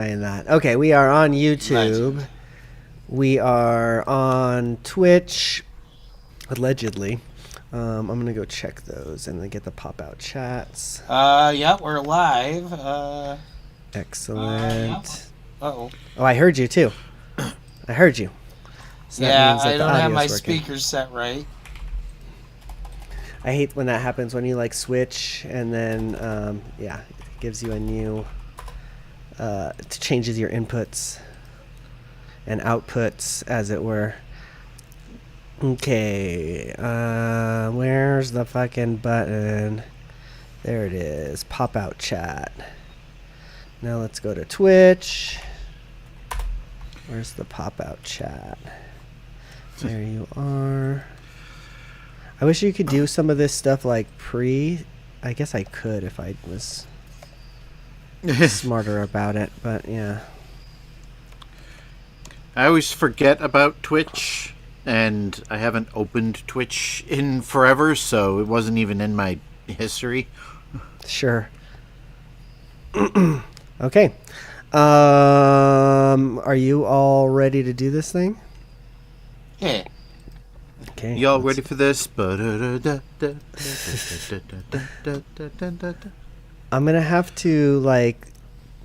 that. Okay, we are on YouTube. Legend. We are on Twitch, allegedly. I'm gonna go check those and then get the pop-out chats. Yeah, we're live. Excellent. Uh-oh. Oh, I heard you too. I heard you. So Yeah, means that I the don't have my audio's working. speakers set right. I hate when that happens, when you like switch and then it gives you a new it changes your inputs and outputs, as it were. Okay, where's the fucking button? There it is. Pop out chat. Now let's go to Twitch. Where's the pop out chat? There you are. I wish you could do some of this stuff like I guess I could if I was smarter about it, but yeah. I always forget about Twitch, and I haven't opened Twitch in forever, so it wasn't even in my history. Sure. Okay. Are you all ready to do this thing? Yeah. Okay. Y'all ready for this? I'm gonna have to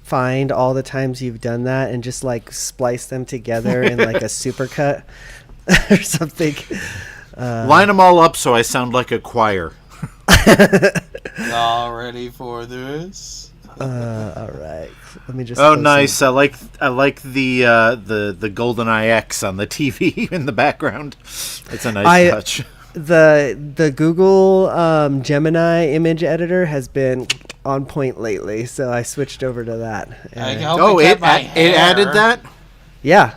find all the times you've done that and just splice them together in a supercut or something. Line them all up so I sound like a choir. Y'all ready for this? All right. Let me just. Oh, nice! I like the GoldenEye X on the TV in the background. It's a nice touch. The Google Gemini image editor has been on point lately, so I switched over to that. it added that? Yeah.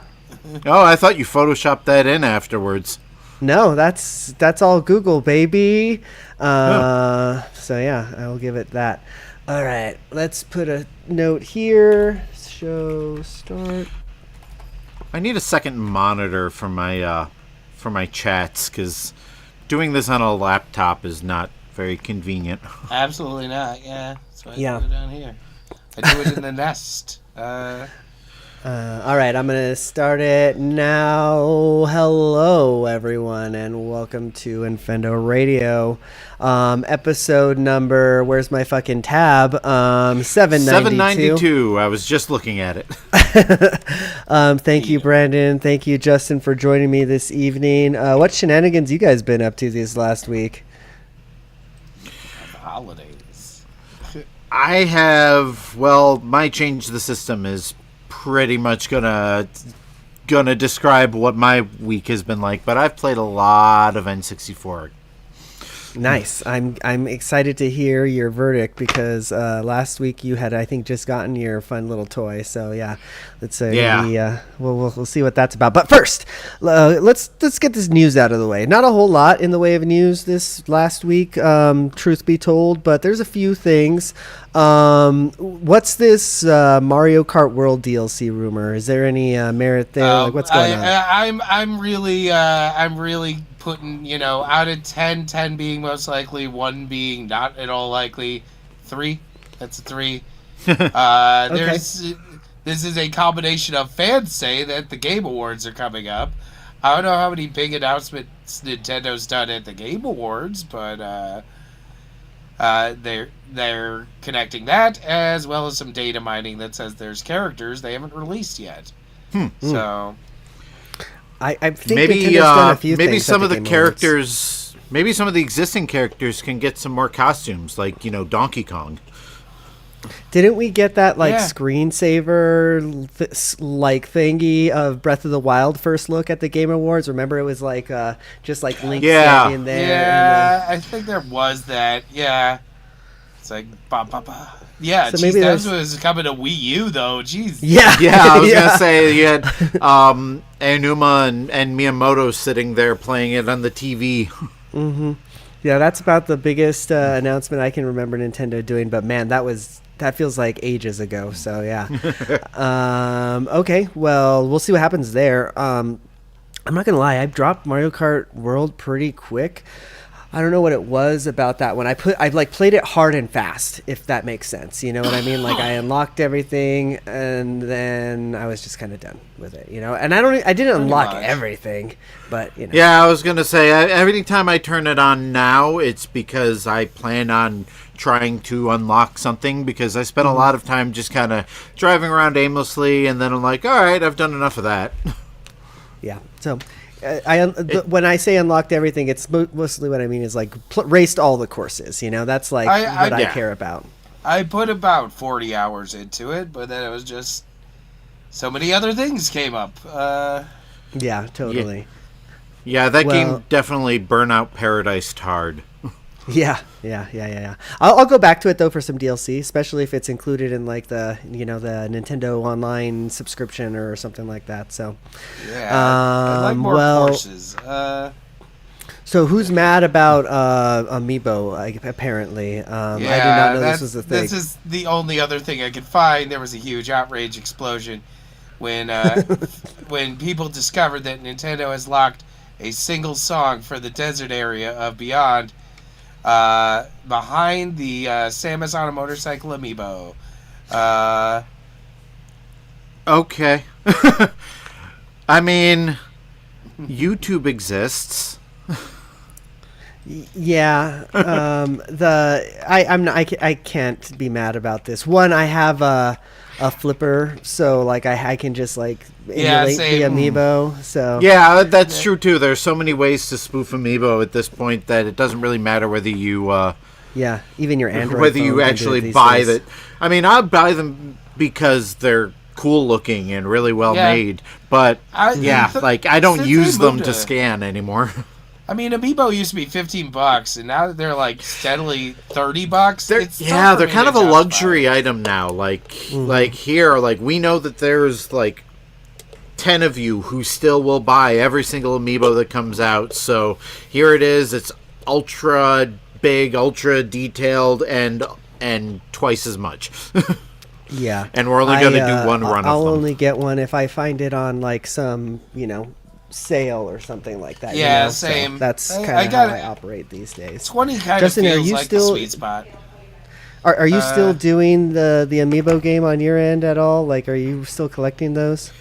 Oh, I thought you photoshopped that in afterwards. No, that's all Google, baby. So yeah, I will give it that. All right, let's put a note here. Show start. I need a second monitor for my chats, because doing this on a laptop is not very convenient. Absolutely not. Yeah, that's why I put it down here. I do it in the Nest. All right, I'm going to start it now. Hello, everyone, and welcome to Infendo Radio. Episode number, where's my fucking tab? 792. 792. I was just looking at it. Thank you, Brandon. Thank you, Justin, for joining me this evening. What shenanigans you guys been up to this last week? Holidays. I have, my change the system is pretty much gonna describe what my week has been like, but I've played a lot of N64. Nice. I'm excited to hear your verdict, because last week you had, I think, just gotten your fun little toy. So yeah, let's we'll see what that's about. But first, let's get this news out of the way. Not a whole lot in the way of news this last week, truth be told, but there's a few things. What's this Mario Kart World DLC rumor? Is there any merit there? What's going on? I'm really putting, out of 10 being most likely, 1 being not at all likely, 3. That's a 3. This is a combination of fans say that the Game Awards are coming up. I don't know how many big announcements Nintendo's done at the Game Awards, but they're connecting that, as well as some data mining that says there's characters they haven't released yet. So I think Nintendo's done a few things some of the characters, maybe some of the existing characters can get some more costumes, like Donkey Kong. Didn't we get that screensaver thingy of Breath of the Wild first look at the Game Awards? Remember, it was just Link standing there. Yeah, I think there was that. Yeah, it's like ba ba ba. Yeah, so maybe that was coming to Wii U though. Jeez. Yeah, I was gonna say you had Aonuma and Miyamoto sitting there playing it on the TV. Mm-hmm. Yeah, that's about the biggest announcement I can remember Nintendo doing. But man, that feels like ages ago. So yeah. Okay, well, we'll see what happens there. I'm not gonna lie, I dropped Mario Kart World pretty quick. I don't know what it was about that one. I like played it hard and fast, if that makes sense. You know what I mean? Like I unlocked everything and then I was just kind of done with it, you know? And I didn't unlock everything, but you know. Yeah, I was going to say every time I turn it on now, it's because I plan on trying to unlock something, because I spent a lot of time just kind of driving around aimlessly, and then I'm like, all right, I've done enough of that. Yeah. So when I say unlocked everything, it's mostly what I mean is like raced all the courses. You know, that's like what I care about. I put about 40 hours into it, but then it was just so many other things came up. Yeah, totally. Yeah, that game definitely Burnout Paradise hard. Yeah. I'll go back to it though for some DLC, especially if it's included in like the the Nintendo Online subscription or something like that. So yeah, I like more courses. So who's mad about Amiibo? Apparently, I did not know this was a thing. This is the only other thing I could find. There was a huge outrage explosion when when people discovered that Nintendo has locked a single song for the desert area of Beyond behind the Samus on a motorcycle amiibo. Okay. I mean, YouTube exists. Yeah. I can't be mad about this. One, I have a flipper, so like I can just like emulate the amiibo. So yeah, that's true too. There's so many ways to spoof amiibo at this point that it doesn't really matter whether you even your Android whether you phone actually buy that. I mean, I buy them because they're cool looking and really well made, but I don't use them to scan anymore. I mean, Amiibo used to be $15, and now they're like steadily $30. They're kind of a luxury item now. Like here, like we know that there's like 10 of you who still will buy every single Amiibo that comes out. So here it is. It's ultra big, ultra detailed, and twice as much. Yeah, and we're only going to do one run of them. I'll only get one if I find it on like some sale or something like that. Yeah, same. So that's kind of how I operate these days. 20 kind Justin, of feels like the sweet spot. Are you still doing the Amiibo game on your end at all? Like, are you still collecting those?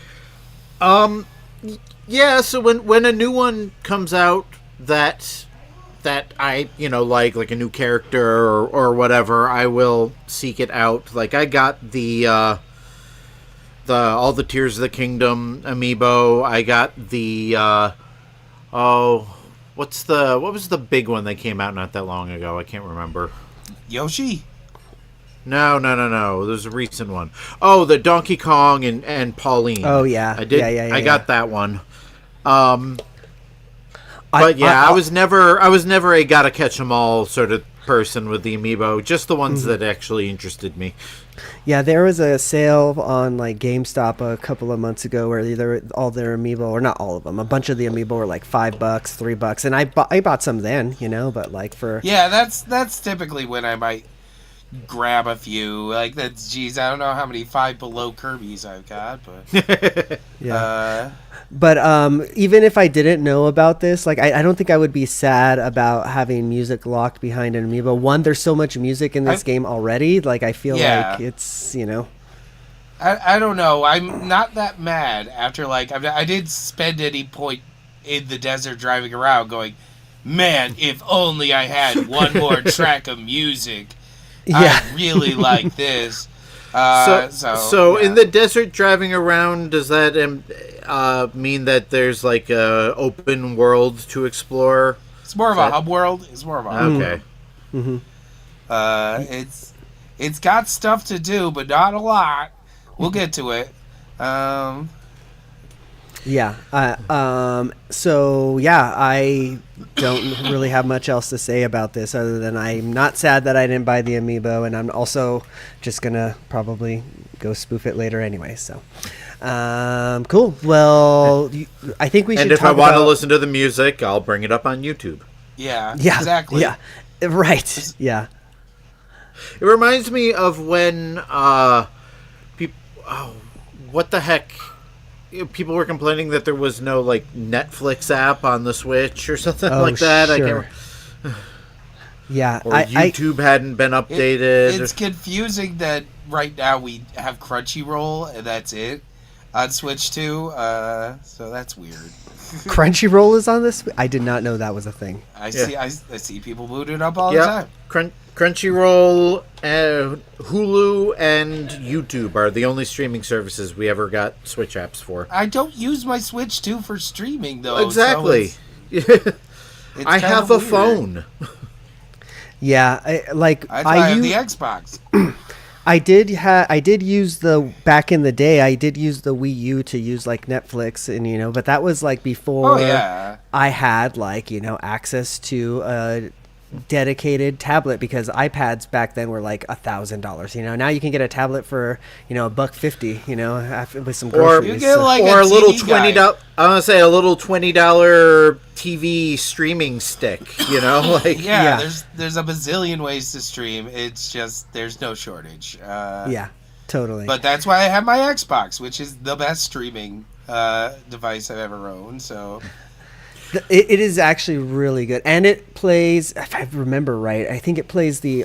Yeah. So when a new one comes out that I like a new character or whatever, I will seek it out. Like I got the all the Tears of the Kingdom amiibo. I got the what was the big one that came out not that long ago? I can't remember. Yoshi? No. There's a recent one. Oh, the Donkey Kong and Pauline. Oh yeah. I did. Yeah, I got that one. But I was never a gotta catch 'em all sort of person with the amiibo. Just the ones that actually interested me. Yeah, there was a sale on like GameStop a couple of months ago where all their amiibo, or not all of them, a bunch of the amiibo were like $5, $3, and I bought some then, but like for that's typically when I might grab a few. Like that's I don't know how many Five Below Kirby's I've got, but yeah. But even if I didn't know about this, like I don't think I would be sad about having music locked behind an amiibo. One, there's so much music in this game already. Like I feel like it's I don't know. I'm not that mad after I did spend any point in the desert driving around going, man, if only I had one more track of music. I really like this. So in the desert driving around, does that mean that there's like a open world to explore? It's more of a hub world. Okay. Mm-hmm. It's got stuff to do, but not a lot. We'll get to it. So I don't really have much else to say about this other than I'm not sad that I didn't buy the amiibo, and I'm also just gonna probably go spoof it later anyway. So, cool. Well, I think we should. And if I want to listen to the music, I'll bring it up on YouTube. Yeah. Exactly. Yeah. Right. Yeah. It reminds me of when what the heck? People were complaining that there was no like Netflix app on the Switch or something like that. Sure. Yeah, or YouTube hadn't been updated. It's confusing that right now we have Crunchyroll and that's it on Switch 2. So that's weird. Crunchyroll is on this? I did not know that was a thing. I see people boot it up all the time. Crunchyroll, Hulu, and YouTube are the only streaming services we ever got Switch apps for. I don't use my Switch 2 for streaming, though. Exactly. So it's I have a phone. Yeah, I have the Xbox. I did use back in the day. I did use the Wii U to use like Netflix, and but that was like before I had like access to a dedicated tablet, because iPads back then were like $1,000. Now you can get a tablet for $1.50. With some groceries. Or you get like or a little $20. I want to say a little $20 TV streaming stick. There's a bazillion ways to stream. It's just there's no shortage. Yeah, totally. But that's why I have my Xbox, which is the best streaming device I've ever owned. So. It is actually really good, and it plays. If I remember right, I think it plays the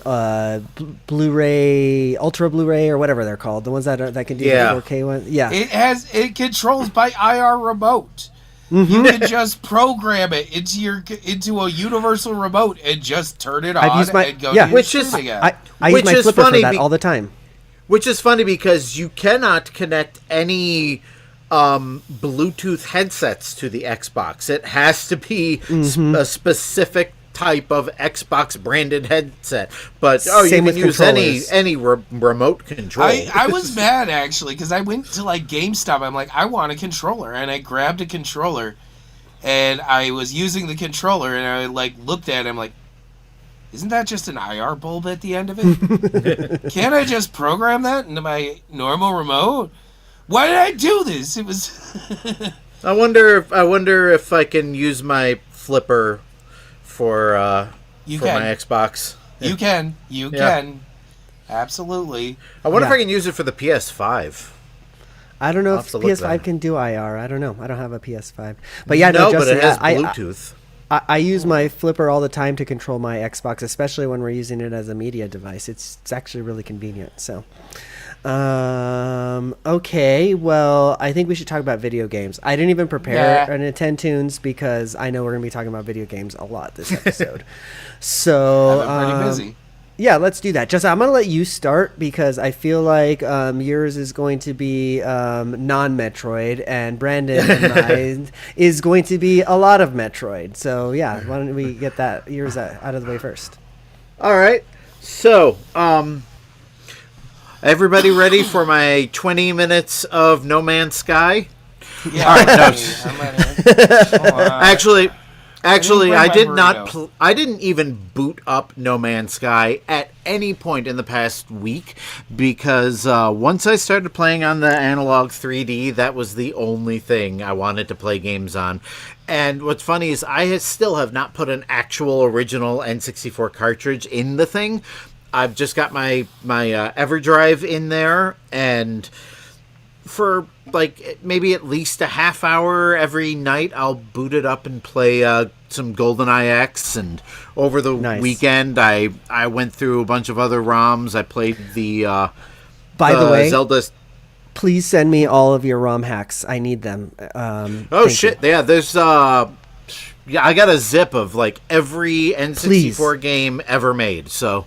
Blu-ray, Ultra Blu-ray, or whatever they're called, the ones that can do the 4K one. Yeah, it controls by IR remote. Mm-hmm. You can just program it into a universal remote and just turn it on and go to your streaming app. I use my flipper for that all the time. Which is funny because you cannot connect any Bluetooth headsets to the Xbox. It has to be a specific type of Xbox branded headset. But you can use any remote control. I was mad actually because I went to like GameStop. I'm like, I want a controller, and I grabbed a controller, and I was using the controller, and I like looked at it. I'm like, isn't that just an IR bulb at the end of it? Can't I just program that into my normal remote? Why did I do this? It was. I wonder if I can use my flipper for my Xbox. You can. Absolutely. I wonder if I can use it for the PS5. I don't know if PS5 can do IR. I don't know. I don't have a PS5. But but it has Bluetooth. I use my flipper all the time to control my Xbox, especially when we're using it as a media device. It's actually really convenient. So. Okay, well, I think we should talk about video games. I didn't even prepare an Nintendo Tunes because I know we're going to be talking about video games a lot this episode. So, I'm pretty busy. Yeah, let's do that. Just I'm going to let you start because I feel like yours is going to be non-Metroid, and Brandon and mine is going to be a lot of Metroid. So, yeah, why don't we get yours out of the way first? All right. So, everybody ready for my 20 minutes of No Man's Sky? Yeah. All right, Actually, I did not. I didn't even boot up No Man's Sky at any point in the past week because once I started playing on the Analogue 3D, that was the only thing I wanted to play games on. And what's funny is I still have not put an actual original N64 cartridge in the thing. I've just got my EverDrive in there, and for like maybe at least a half hour every night, I'll boot it up and play some GoldenEye X. And over the weekend, I went through a bunch of other ROMs. I played the way, Zelda. Please send me all of your ROM hacks. I need them. Shit! Yeah, there's I got a zip of like every N64 game ever made. So.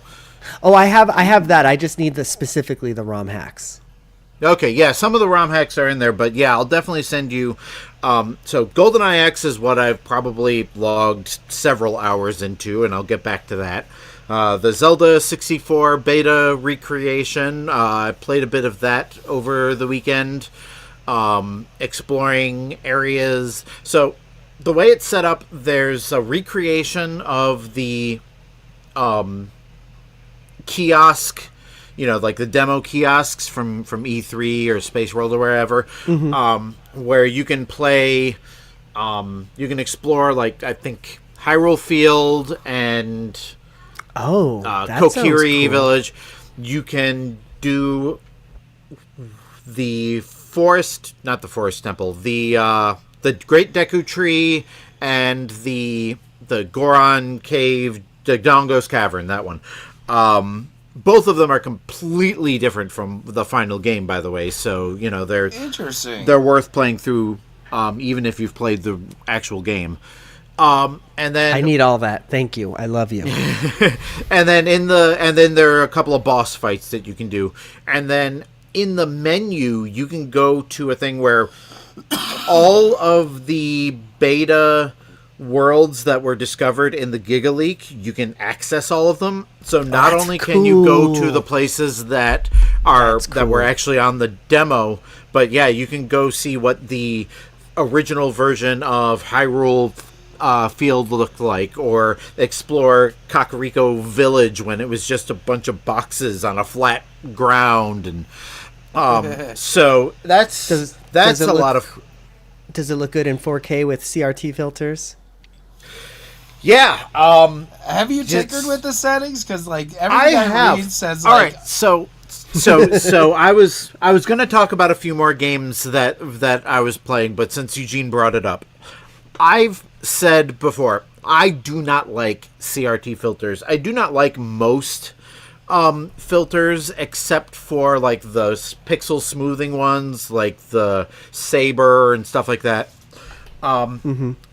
Oh, I have that. I just need specifically the ROM hacks. Okay, yeah, some of the ROM hacks are in there, but yeah, I'll definitely send you. So GoldenEye X is what I've probably logged several hours into, and I'll get back to that. The Zelda 64 beta recreation, I played a bit of that over the weekend, exploring areas. So the way it's set up, there's a recreation of the kiosk, like the demo kiosks from E3 or SpaceWorld or wherever, where you can play, you can explore, like, I think, Hyrule Field and Kokiri cool. Village. You can do the not the Forest Temple, the Great Deku Tree and the Goron Cave, the Dongos Cavern, that one. Both of them are completely different from the final game, by the way. So they're interesting. They're worth playing through, even if you've played the actual game. And then I need all that. Thank you. I love you. and then there are a couple of boss fights that you can do, and then in the menu you can go to a thing where all of the beta worlds that were discovered in the Giga Leak, you can access all of them. So not only can you go to the places that were actually on the demo, but you can go see what the original version of Hyrule field looked like, or explore Kakariko Village when it was just a bunch of boxes on a flat ground, and so that's a lot of. Does it look good in 4K with CRT filters? Yeah. Have you tinkered with the settings? Because everything I read says all right. So I was going to talk about a few more games that I was playing, but since Eugene brought it up, I've said before, I do not like CRT filters. I do not like most filters except for the pixel smoothing ones, like the Saber and stuff like that.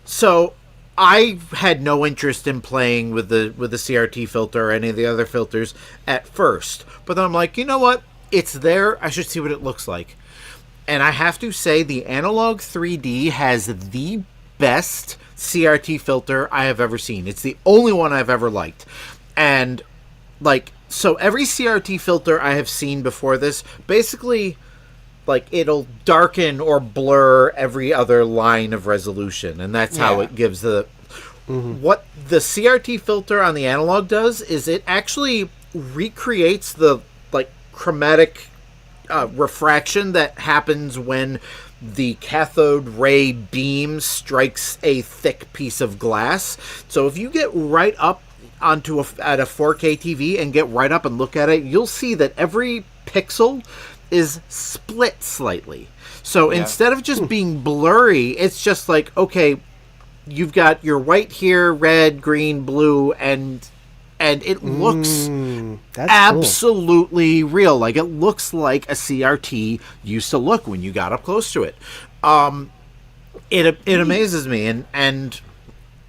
So I had no interest in playing with the CRT filter or any of the other filters at first. But then I'm like, you know what? It's there. I should see what it looks like. And I have to say the Analogue 3D has the best CRT filter I have ever seen. It's the only one I've ever liked. And so every CRT filter I have seen before this, basically it'll darken or blur every other line of resolution, and that's how it gives the what the CRT filter on the Analogue does is it actually recreates the chromatic refraction that happens when the cathode ray beam strikes a thick piece of glass. So if you get right up at a 4K TV and get right up and look at it, you'll see that every pixel is split slightly. So instead of just being blurry, it's just okay, you've got your white here, red, green, blue, and it looks absolutely real. It looks like a CRT used to look when you got up close to it. It amazes me, and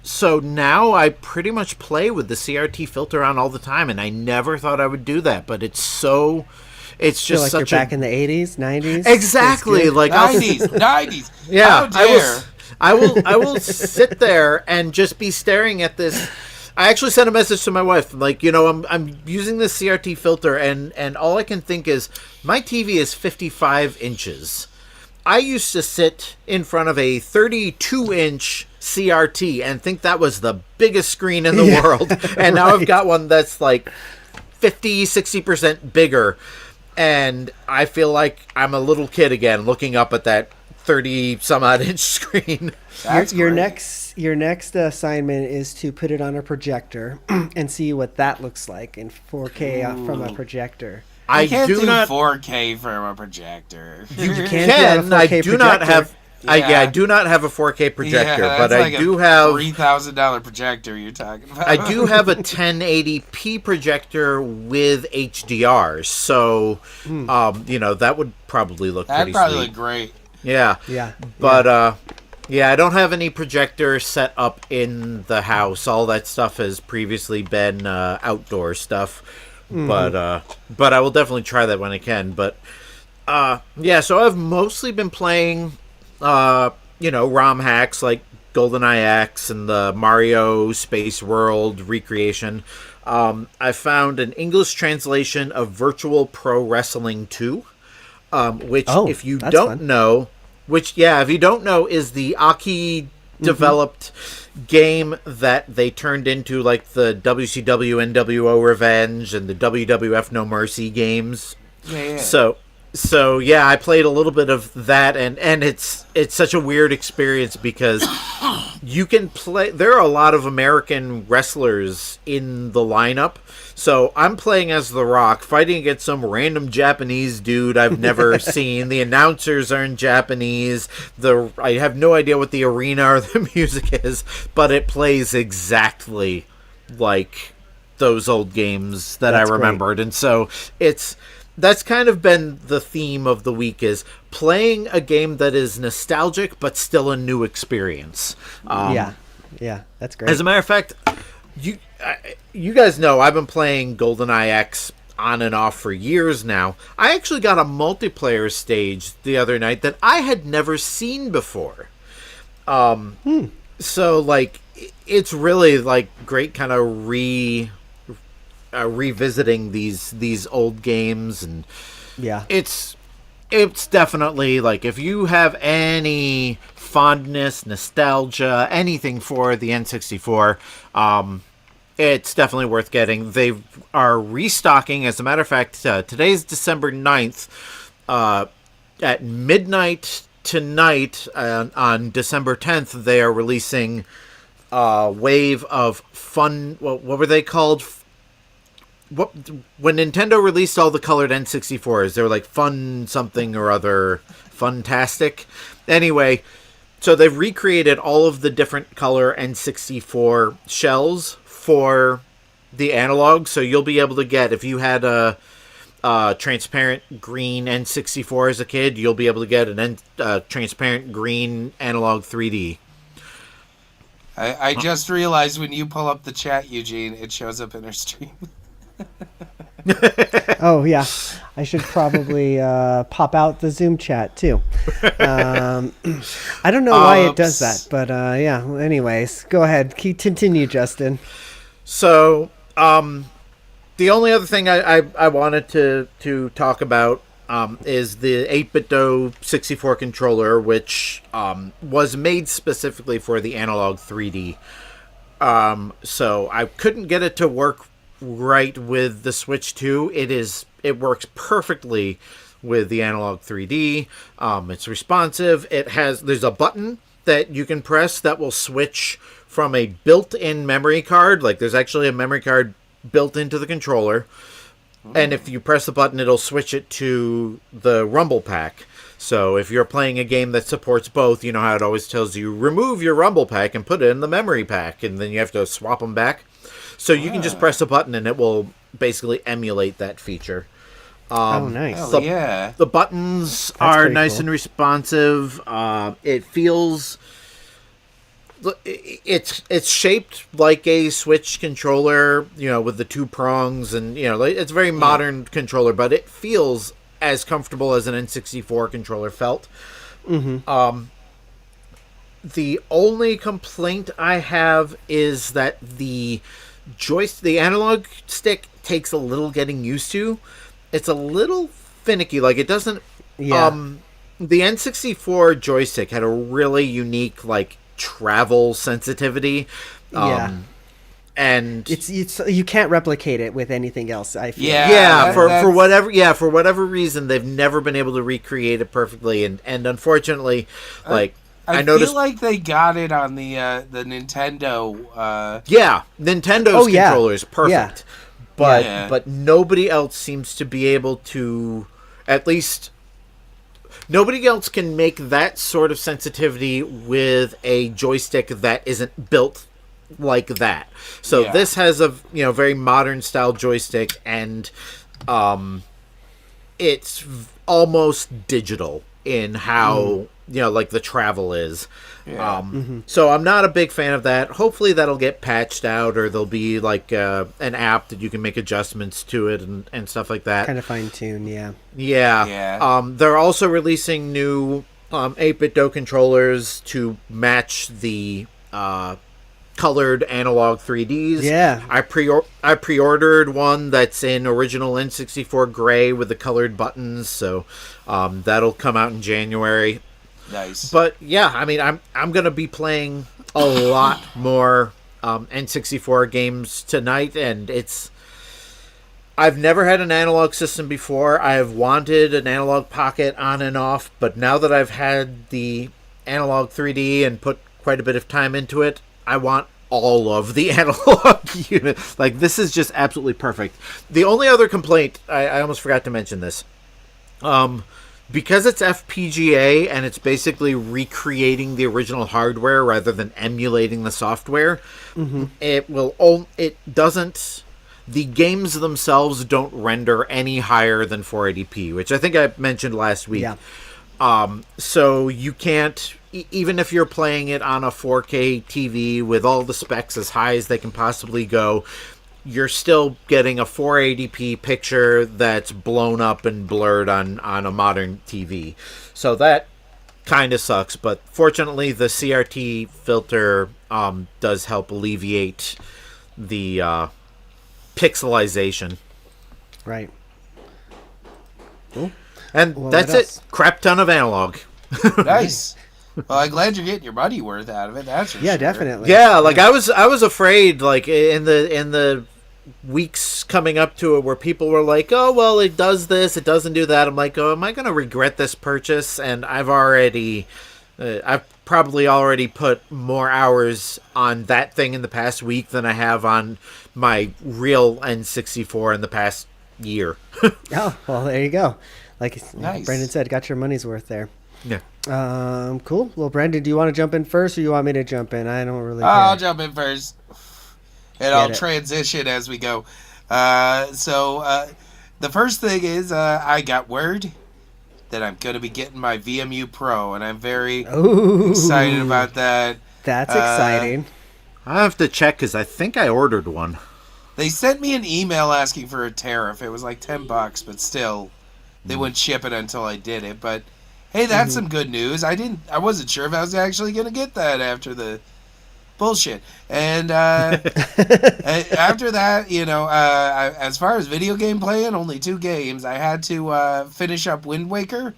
so now I pretty much play with the CRT filter on all the time, and I never thought I would do that, but it's just such you're back in the 80s, 90s. Exactly, 90s. Yeah, how dare. I will sit there and just be staring at this. I actually sent a message to my wife, I'm using this CRT filter, and all I can think is my TV is 55 inches. I used to sit in front of a 32-inch CRT and think that was the biggest screen in the world, and now I've got one that's 50-60% bigger, and I feel like I'm a little kid again looking up at that 30-some-odd inch screen. Your next assignment is to put it on a projector and see what that looks like in 4K from a projector. I can't do 4K from a projector. You can. I do not have. I do not have a 4K projector, but I do have $3,000 projector. You're talking about. I do have a 1080p projector with HDR, so that would probably look. That'd probably look great. Yeah. But I don't have any projector set up in the house. All that stuff has previously been outdoor stuff. But I will definitely try that when I can. But so I've mostly been playing ROM hacks like GoldenEye X and the Mario SpaceWorld recreation. I found an English translation of Virtual Pro Wrestling 2, which if you don't know, is the Aki developed game that they turned into the WCW NWO Revenge and the WWF No Mercy games. Yeah. So So yeah, I played a little bit of that, and it's such a weird experience because you can play. There are a lot of American wrestlers in the lineup. So I'm playing as The Rock, fighting against some random Japanese dude I've never seen. The announcers are in Japanese. I have no idea what the arena or the music is, but it plays exactly like those old games that I remembered. Great. And so that's kind of been the theme of the week, is playing a game that is nostalgic but still a new experience. Yeah, that's great. As a matter of fact, you guys know I've been playing GoldenEye X on and off for years now. I actually got a multiplayer stage the other night that I had never seen before. So like it's really like great kind of revisiting these old games, and it's definitely like, if you have any fondness, nostalgia, anything for the N64, it's definitely worth getting. They are restocking. As a matter of fact, today's December 9th. At midnight tonight, on December 10th, they are releasing a wave of fun. What were they called? When Nintendo released all the colored N64s, they were like Fun something or other, Funtastic. Anyway, so they've recreated all of the different color N64 shells for the analog. So you'll be able to get, if you had a transparent green N64 as a kid, you'll be able to get an transparent green analog 3D. I just realized when you pull up the chat, Eugene, it shows up in our stream. Oh yeah, I should probably pop out the Zoom chat too. I don't know why it does that, but yeah. Anyways, go ahead. Continue, Justin. So the only other thing I wanted to talk about is the 8BitDo 64 controller, which was made specifically for the Analog 3D. So I couldn't get it to work right with the Switch 2. It works perfectly with the Analog 3D. It's responsive. There's a button that you can press that will switch from a built-in memory card. Like, there's actually a memory card built into the controller. And if you press the button, it'll switch it to the Rumble Pack. So if you're playing a game that supports both, you know how it always tells you, remove your Rumble Pack and put it in the memory pack, and then you have to swap them back. So you can just press a button and it will basically emulate that feature. Oh, nice. The buttons are nice cool and responsive. It feels... It's shaped like a Switch controller, you know, with the two prongs, and, you know, it's a very modern controller, but it feels as comfortable as an N64 controller felt. Mm-hmm. The only complaint I have is that the analog stick takes a little getting used to. It's a little finicky. Like, it doesn't... Yeah. The N64 joystick had a really unique, like, travel sensitivity. And it's you can't replicate it with anything else, I feel. For whatever reason, they've never been able to recreate it perfectly, and unfortunately, like, I noticed, feel like they got it on the Nintendo. Nintendo's controller is perfect, but nobody else seems to be able to. At least nobody else can make that sort of sensitivity with a joystick that isn't built like that. So this has a very modern style joystick, and it's almost digital in how like the travel is. So I'm not a big fan of that. Hopefully that'll get patched out, or there'll be like an app that you can make adjustments to it and stuff like that. Kind of fine tune, They're also releasing new 8BitDo controllers to match the colored analog 3Ds. I pre-ordered one that's in original N64 gray with the colored buttons, so that'll come out in January. Nice. But yeah, I mean, I'm gonna be playing a lot more N64 games tonight, and I've never had an analog system before. I have wanted an analog pocket on and off, but now that I've had the analog 3D and put quite a bit of time into it, I want all of the analog unit. Like, this is just absolutely perfect. The only other complaint, I almost forgot to mention this. Because it's FPGA and it's basically recreating the original hardware rather than emulating the software, the games themselves don't render any higher than 480p, which I think I mentioned last week. Yeah. So you can't, even if you're playing it on a 4K TV with all the specs as high as they can possibly go, you're still getting a 480p picture that's blown up and blurred on a modern TV. So that kind of sucks, but fortunately the CRT filter does help alleviate the pixelization. Right. Cool. And well, that's it. Crap ton of analog. Nice. Well, I'm glad you're getting your money worth out of it. That's for sure. Definitely. Yeah, like I was afraid, like in the weeks coming up to it, where people were like, "Oh, well, it does this, it doesn't do that." I'm like, "Oh, am I going to regret this purchase?" And I've probably already put more hours on that thing in the past week than I have on my real N64 in the past year. Oh, well, there you go. Like nice. Brendan said, got your money's worth there. Yeah. Cool. Well, Brendan, do you want to jump in first, or you want me to jump in? I don't really care. I'll jump in first, and I'll transition as we go. So the first thing is I got word that I'm going to be getting my VMU Pro, and I'm very excited about that. That's exciting. I have to check because I think I ordered one. They sent me an email asking for a tariff. It was like $10, but still, they wouldn't ship it until I did it. But hey, that's some good news. I wasn't sure if I was actually going to get that after the bullshit. And after that, as far as video game playing, only 2 games. I had to finish up Wind Waker.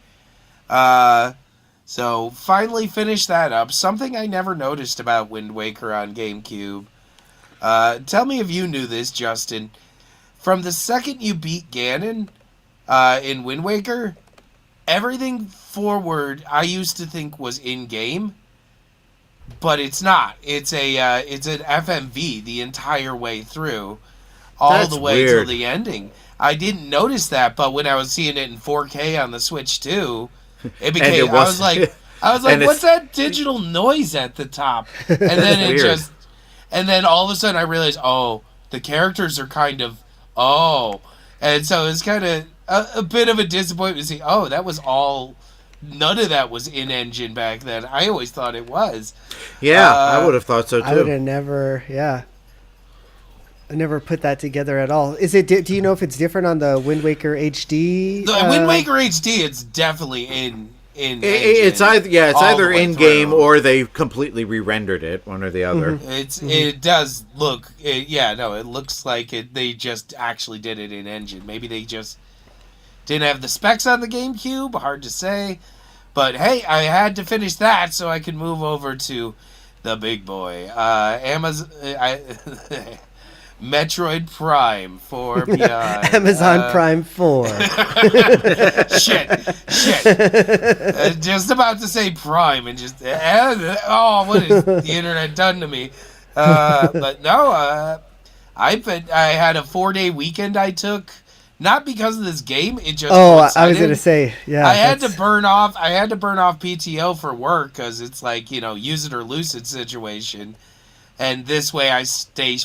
So finally finished that up. Something I never noticed about Wind Waker on GameCube. Tell me if you knew this, Justin. From the second you beat Ganon in Wind Waker, everything forward I used to think was in-game, but it's not. It's it's an FMV the entire way through, all the way till the ending. I didn't notice that, but when I was seeing it in 4K on the Switch too, it became. I was like, what's that digital noise at the top? And then and then all of a sudden I realized, the characters are kind of, and so it's kind of a bit of a disappointment to see, that was all. None of that was in-engine back then. I always thought it was. Yeah, I would have thought so too. I would have never, I never put that together at all. Is it? Do you know if it's different on the Wind Waker HD? The Wind Waker HD, it's definitely in. It's either in game or they completely re-rendered it, one or the other. It does look. It looks like it. They just actually did it in engine. Maybe they just didn't have the specs on the GameCube. Hard to say. But hey, I had to finish that so I could move over to the big boy. Metroid Prime for PI. Amazon Prime 4. Shit. Just about to say Prime and just... what has the internet done to me? But no, I had a 4-day weekend I took. Not because of this game, it just I was going to say, yeah. I had to burn off PTO for work because it's like, use it or lose it situation. And this way I stay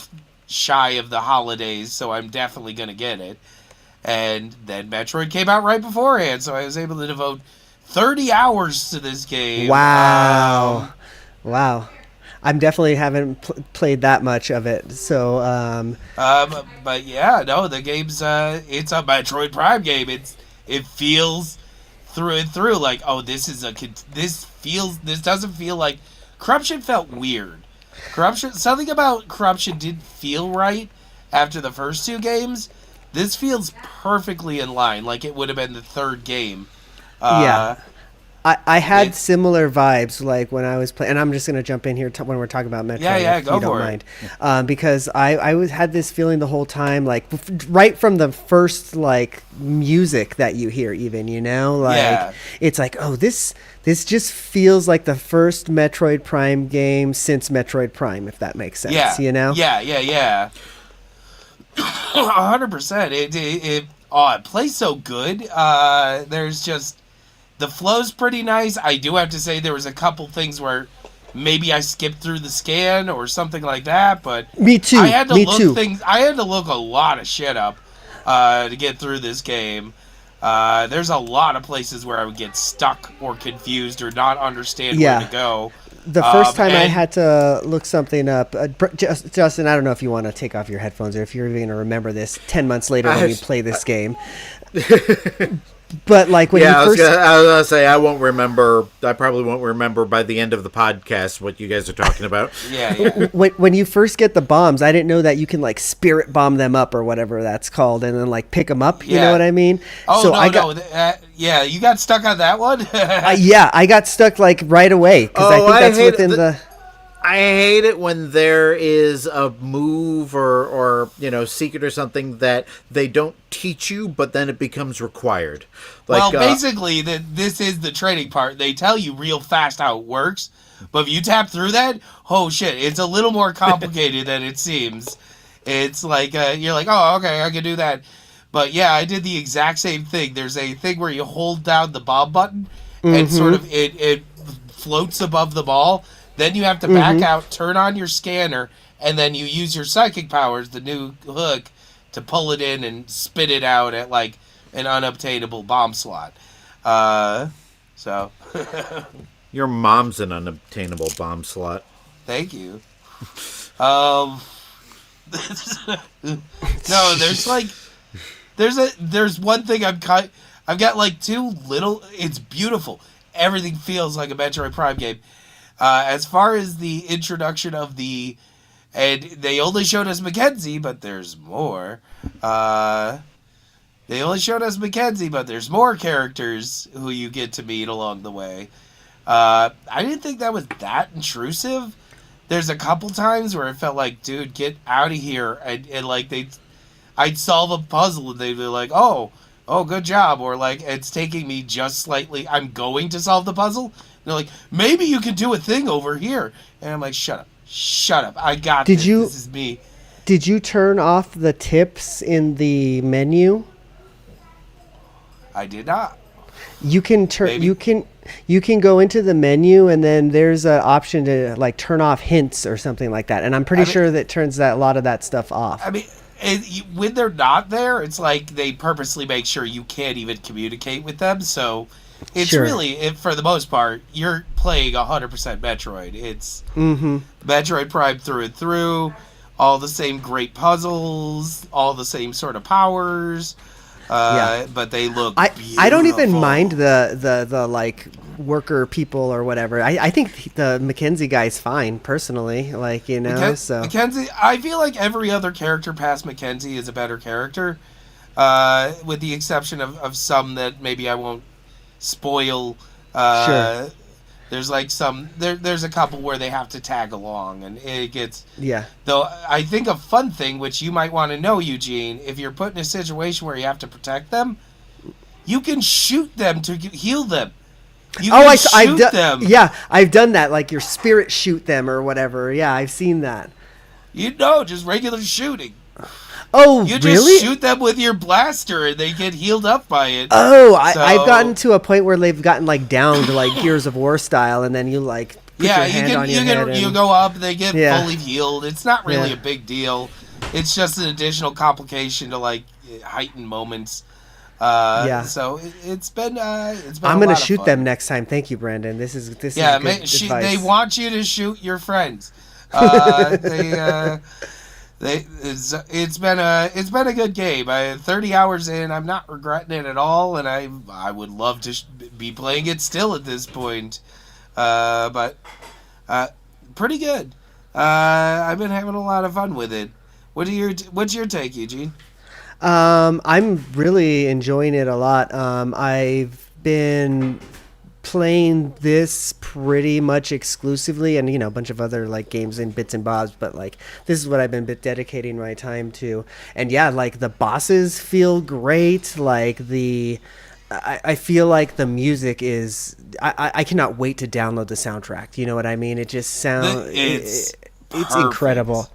shy of the holidays, so I'm definitely going to get it. And then Metroid came out right beforehand, so I was able to devote 30 hours to this game. Wow. Wow. I'm definitely haven't played that much of it, so... But yeah, no, the game's, it's a Metroid Prime game. It feels through and through like, this doesn't feel like... Corruption felt weird. Something about Corruption didn't feel right after the first 2 games. This feels perfectly in line, like it would have been the 3rd game. Yeah. I had similar vibes like when I was playing, and I'm just going to jump in here when we're talking about Metroid. Yeah, if go you don't for mind. Because I had this feeling the whole time, like right from the first like music that you hear, even it's like, oh, this just feels like the first Metroid Prime game since Metroid Prime, if that makes sense. Yeah, 100%. It plays so good. There's just the flow's pretty nice. I do have to say there was a couple things where maybe I skipped through the scan or something like that, but me too. I had to look a lot of shit up to get through this game. There's a lot of places where I would get stuck or confused or not understand where to go. The first time I had to look something up, Justin, I don't know if you want to take off your headphones or if you're even going to remember this 10 months later when you play this game. But like when I was gonna say I won't remember. I probably won't remember by the end of the podcast what you guys are talking about. When you first get the bombs, I didn't know that you can like spirit bomb them up or whatever that's called, and then like pick them up. You know what I mean? Oh, so you got stuck on that one. I got stuck like right away because I think that's within the. I hate it when there is a move or secret or something that they don't teach you, but then it becomes required. Like, basically, this is the training part. They tell you real fast how it works, but if you tap through that, oh shit, it's a little more complicated than it seems. It's like you're like, oh, okay, I can do that. But yeah, I did the exact same thing. There's a thing where you hold down the bomb button, and sort of it floats above the ball. Then you have to back out, turn on your scanner, and then you use your psychic powers, the new hook, to pull it in and spit it out at like an unobtainable bomb slot. Your mom's an unobtainable bomb slot. Thank you. No, there's one thing I've got like two little. It's beautiful. Everything feels like a Metroid Prime game. As far as the introduction of and they only showed us Mackenzie, but there's more. They only showed us Mackenzie, but there's more characters who you get to meet along the way. I didn't think that was that intrusive. There's a couple times where it felt like, dude, get out of here. And like I'd solve a puzzle and they'd be like, oh, good job. Or like, it's taking me just slightly. I'm going to solve the puzzle. They're like, maybe you can do a thing over here. And I'm like, shut up. I got this. This is me. Did you turn off the tips in the menu? I did not. You can you can go into the menu and then there's an option to like turn off hints or something like that. And I'm pretty sure that turns a lot of that stuff off. I mean, when they're not there, it's like they purposely make sure you can't even communicate with them. So it's really, for the most part, you're playing 100% Metroid. It's Metroid Prime through and through. All the same great puzzles, all the same sort of powers. But they look beautiful. I don't even mind the like worker people or whatever. I think the Mackenzie guy's fine personally. Like, Mackenzie, I feel like every other character past Mackenzie is a better character, with the exception of some that maybe I won't spoil. Sure. There's like there's a couple where they have to tag along, and it gets... Yeah. Though I think a fun thing, which you might want to know, Eugene, if you're put in a situation where you have to protect them, you can shoot them to heal them. I've them. Yeah, I've done that. Like your spirit shoot them or whatever. Yeah, I've seen that. Just regular shooting. Oh, you really? just shoot them with your blaster and they get healed up by it. Oh, I've gotten to a point where they've gotten like down to like Gears of War style, and then you like put your hand on your head. You go up, they get fully healed. It's not really a big deal. It's just an additional complication to like heighten moments. So it's been. I'm gonna shoot them next time. Thank you, Brandon. This is good advice. They want you to shoot your friends. It's been a good game. 30 hours in, I'm not regretting it at all, and I would love to be playing it still at this point. But pretty good. I've been having a lot of fun with it. What's your take, Eugene? I'm really enjoying it a lot. I've been playing this pretty much exclusively, and a bunch of other like games in bits and bobs, but like this is what I've been dedicating my time to. And yeah, like the bosses feel great. Like I feel like the music is I cannot wait to download the soundtrack. You know what I mean? It just sounds it's incredible.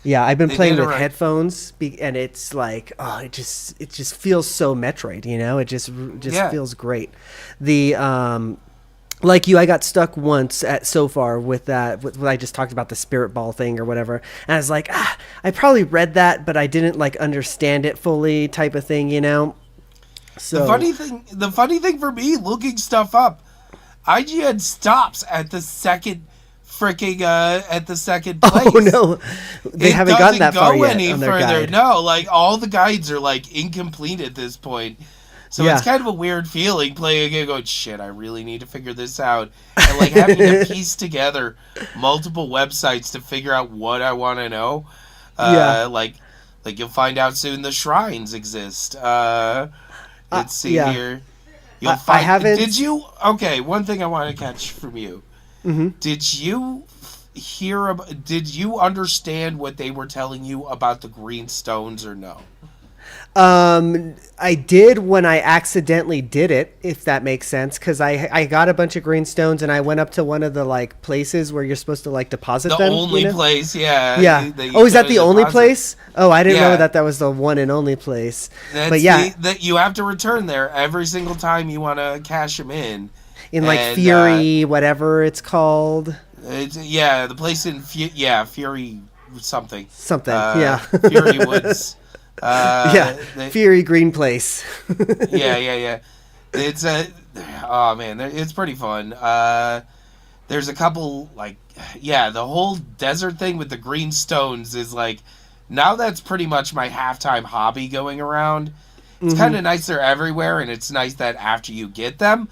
Yeah, I've been playing with headphones, and it's like, it just feels so Metroid, It just feels great. The like you, I got stuck once so far with what I just talked about, the spirit ball thing or whatever, and I was like, I probably read that, but I didn't like understand it fully, type of thing, So the funny thing for me, looking stuff up, IGN stops at the second freaking at the second place. Oh no, they haven't gotten that far yet any on their further. guide. No, like all the guides are like incomplete at this point. So it's kind of a weird feeling playing a game going, shit, I really need to figure this out. And like having to piece together multiple websites to figure out what I want to know. Like you'll find out soon the shrines exist. Let's see here. You'll find. I haven't. Did you? Okay, one thing I want to catch from you. Mm-hmm. Did you did you understand what they were telling you about the green stones or no? I did when I accidentally did it, if that makes sense, because I got a bunch of green stones and I went up to one of the like places where you're supposed to like deposit them. The only place, yeah. Yeah. Is that the only place? Oh, I didn't know that was the one and only place. But yeah, that you have to return there every single time you want to cash them in. In like Fury, whatever it's called. The place in Fury something. Fury Woods. Fury Green Place. yeah. It's it's pretty fun. There's a couple the whole desert thing with the green stones is like, now that's pretty much my halftime hobby going around. It's kind of nice they're everywhere, and it's nice that after you get them,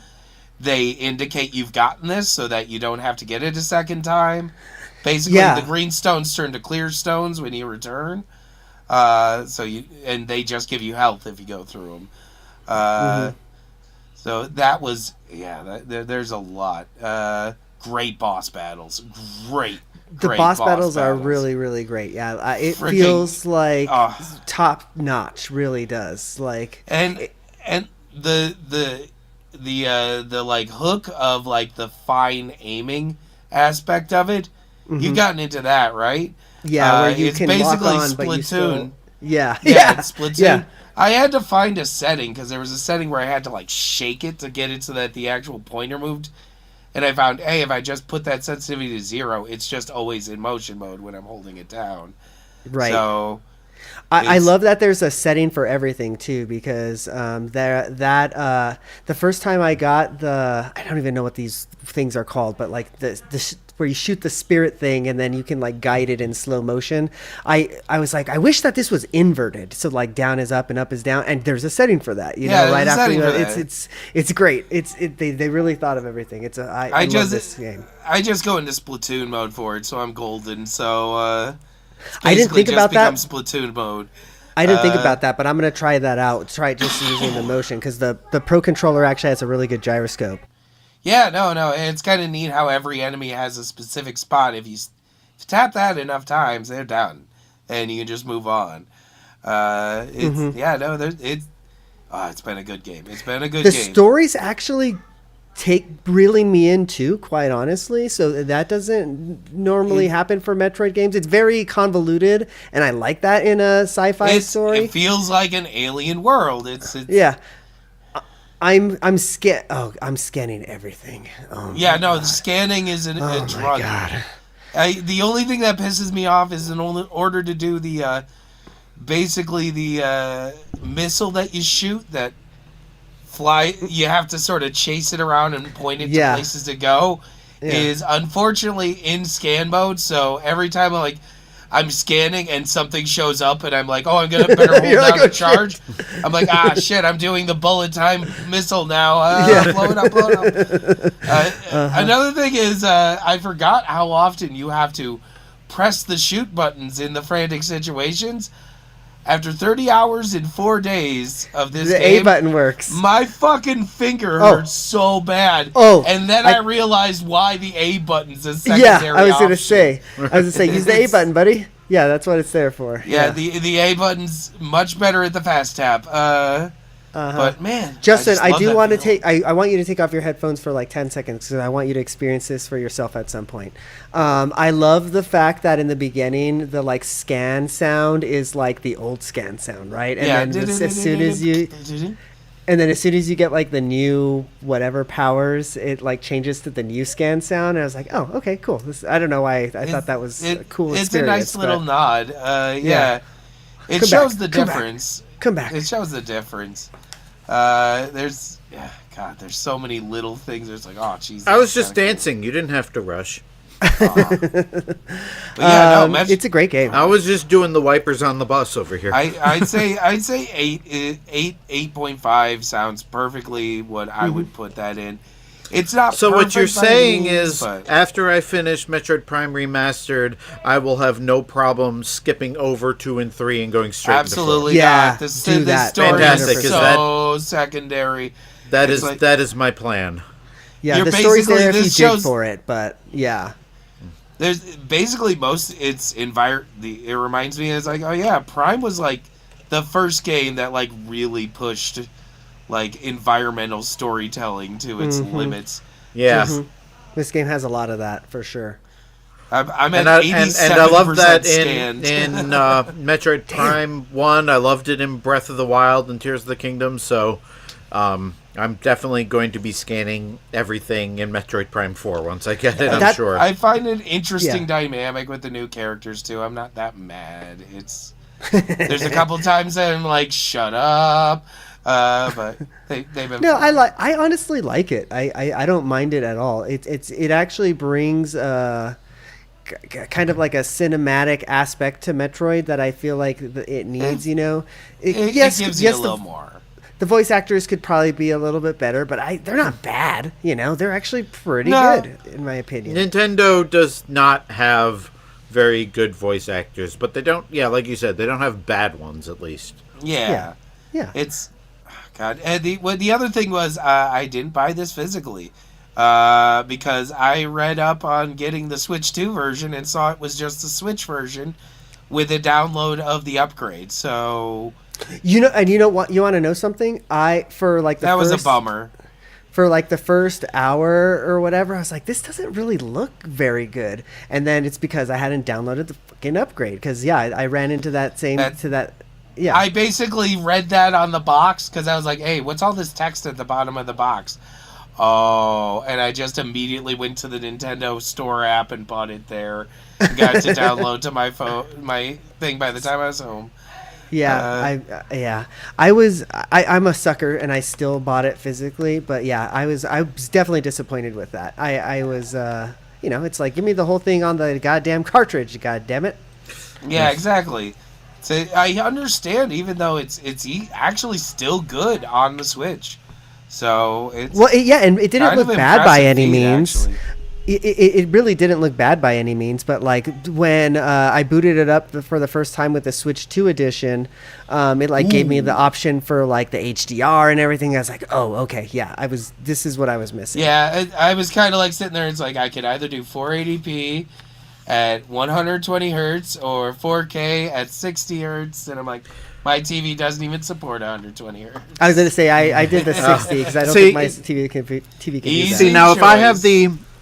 they indicate you've gotten this so that you don't have to get it a second time. Basically, the green stones turn to clear stones when you return. And they just give you health if you go through them. So that was, there's a lot. Great boss battles. Great The boss battles are really, really great. Yeah, it feels like top notch. Really does. Like and the like hook of like the fine aiming aspect of it. You've gotten into that, right? Yeah, where you it's can basically lock on, Splatoon. but you still... Yeah, it's Splatoon. Yeah. I had to find a setting because there was a setting where I had to like shake it to get it so that the actual pointer moved. And I found, hey, if I just put that sensitivity to 0, it's just always in motion mode when I'm holding it down. Right. So I love that there's a setting for everything too, because the first time I got I don't even know what these things are called, but like the where you shoot the spirit thing and then you can like guide it in slow motion. I was like, I wish that this was inverted, so like down is up and up is down, and there's a setting for that. You know, right after it's great. They really thought of everything. I love this game. I just go into Splatoon mode for it, so I'm golden. So I didn't think about that. Splatoon mode. I didn't think about that, but I'm gonna try that out. Try just using the motion, because the Pro controller actually has a really good gyroscope. Yeah, no, it's kind of neat how every enemy has a specific spot. If you tap that enough times, they're done, and you can just move on. It's been a good game. It's been a good game. The stories actually reeling me in too, quite honestly. So that doesn't normally happen for Metroid games. It's very convoluted, and I like that in a sci-fi story. It feels like an alien world. It's yeah. I'm scanning everything. The scanning is a drug. My God. The only thing that pisses me off is in order to do the basically the missile that you shoot that fly, you have to sort of chase it around and point it to places to go. Is unfortunately in scan mode. So every time I'm scanning and something shows up and I'm like, oh, I'm gonna better hold down the charge. I'm like, shit, I'm doing the bullet time missile now. Blow it up. Another thing is I forgot how often you have to press the shoot buttons in the frantic situations. after 30 hours and 4 days of this the game, A button works. my fucking finger hurts so bad. Oh, and then I realized why the A button's a secondary I was option. gonna say, use the A button, buddy. Yeah, that's what it's there for. Yeah, the A button's much better at the fast tap. But man, Justin, I do want to take. I want you to take off your headphones for like 10 seconds because I want you to experience this for yourself at some point. I love the fact that in the beginning the like scan sound is like the old scan sound, right? And then as soon as you get like the new whatever powers, it like changes to the new scan sound. And I was like, oh, okay, cool. I don't know why I thought that was a cool experience. It's a nice little nod. Yeah. It shows the difference. Come back. It shows the difference. There's so many little things. There's like, oh, Jesus. I was just dancing. You didn't have to rush. But yeah, no, it's a great game. I was just doing the wipers on the bus over here. I'd say 8.5 sounds perfectly what I would put that in. It's not. So what you're saying is, but after I finish Metroid Prime Remastered, I will have no problem skipping over 2 and 3 and going straight absolutely into 4. Yeah, not. The do that. story Fantastic. is Is so secondary. That It's is my plan. Yeah, You're the story's there if you this dig shows- for it, but yeah. There's basically it reminds me, it's like, oh yeah, Prime was like the first game that like really pushed like environmental storytelling to its limits. Yeah. This game has a lot of that for sure. I'm at And I 87% love that scanned. in Metroid Prime 1. I loved it in Breath of the Wild and Tears of the Kingdom. So I'm definitely going to be scanning everything in Metroid Prime 4 once I get it, I'm sure. I find it interesting dynamic with the new characters too. I'm not that mad. There's a couple times that I'm like, shut up. But they've been. No, I honestly like it. I don't mind it at all. It actually brings kind of like a cinematic aspect to Metroid that I feel like it needs. You know, It gives you a little more. The voice actors could probably be a little bit better, but they're not bad. You know, they're actually pretty good in my opinion. Nintendo does not have very good voice actors, but they don't. Yeah, like you said, they don't have bad ones at least. Yeah. It's God. And the other thing was I didn't buy this physically because I read up on getting the Switch 2 version and saw it was just the Switch version with a download of the upgrade. So you know what? You want to know something? That was a bummer. For like the first hour or whatever, I was like, this doesn't really look very good. And then it's because I hadn't downloaded the fucking upgrade. Because I ran into that Yeah. I basically read that on the box because I was like, hey, what's all this text at the bottom of the box? Oh, and I just immediately went to the Nintendo Store app and bought it there. And got to download to my phone, my thing by the time I was home. Yeah, I'm a sucker and I still bought it physically, but yeah, I was definitely disappointed with that. I was it's like, give me the whole thing on the goddamn cartridge, god damn it. Yeah, exactly. So I understand, even though it's actually still good on the Switch. So it's and it didn't look bad by any means. Actually. It really didn't look bad by any means, but like when I booted it up for the first time with the Switch 2 edition, it like gave me the option for like the HDR and everything. I was like, oh, okay, yeah, this is what I was missing. Yeah, I was kind of like sitting there. It's like I could either do 480p at 120 hertz or 4K at 60 hertz, and I'm like, my TV doesn't even support 120 hertz. I was gonna say I did the 60 because I don't think my TV can do that. See, now if I have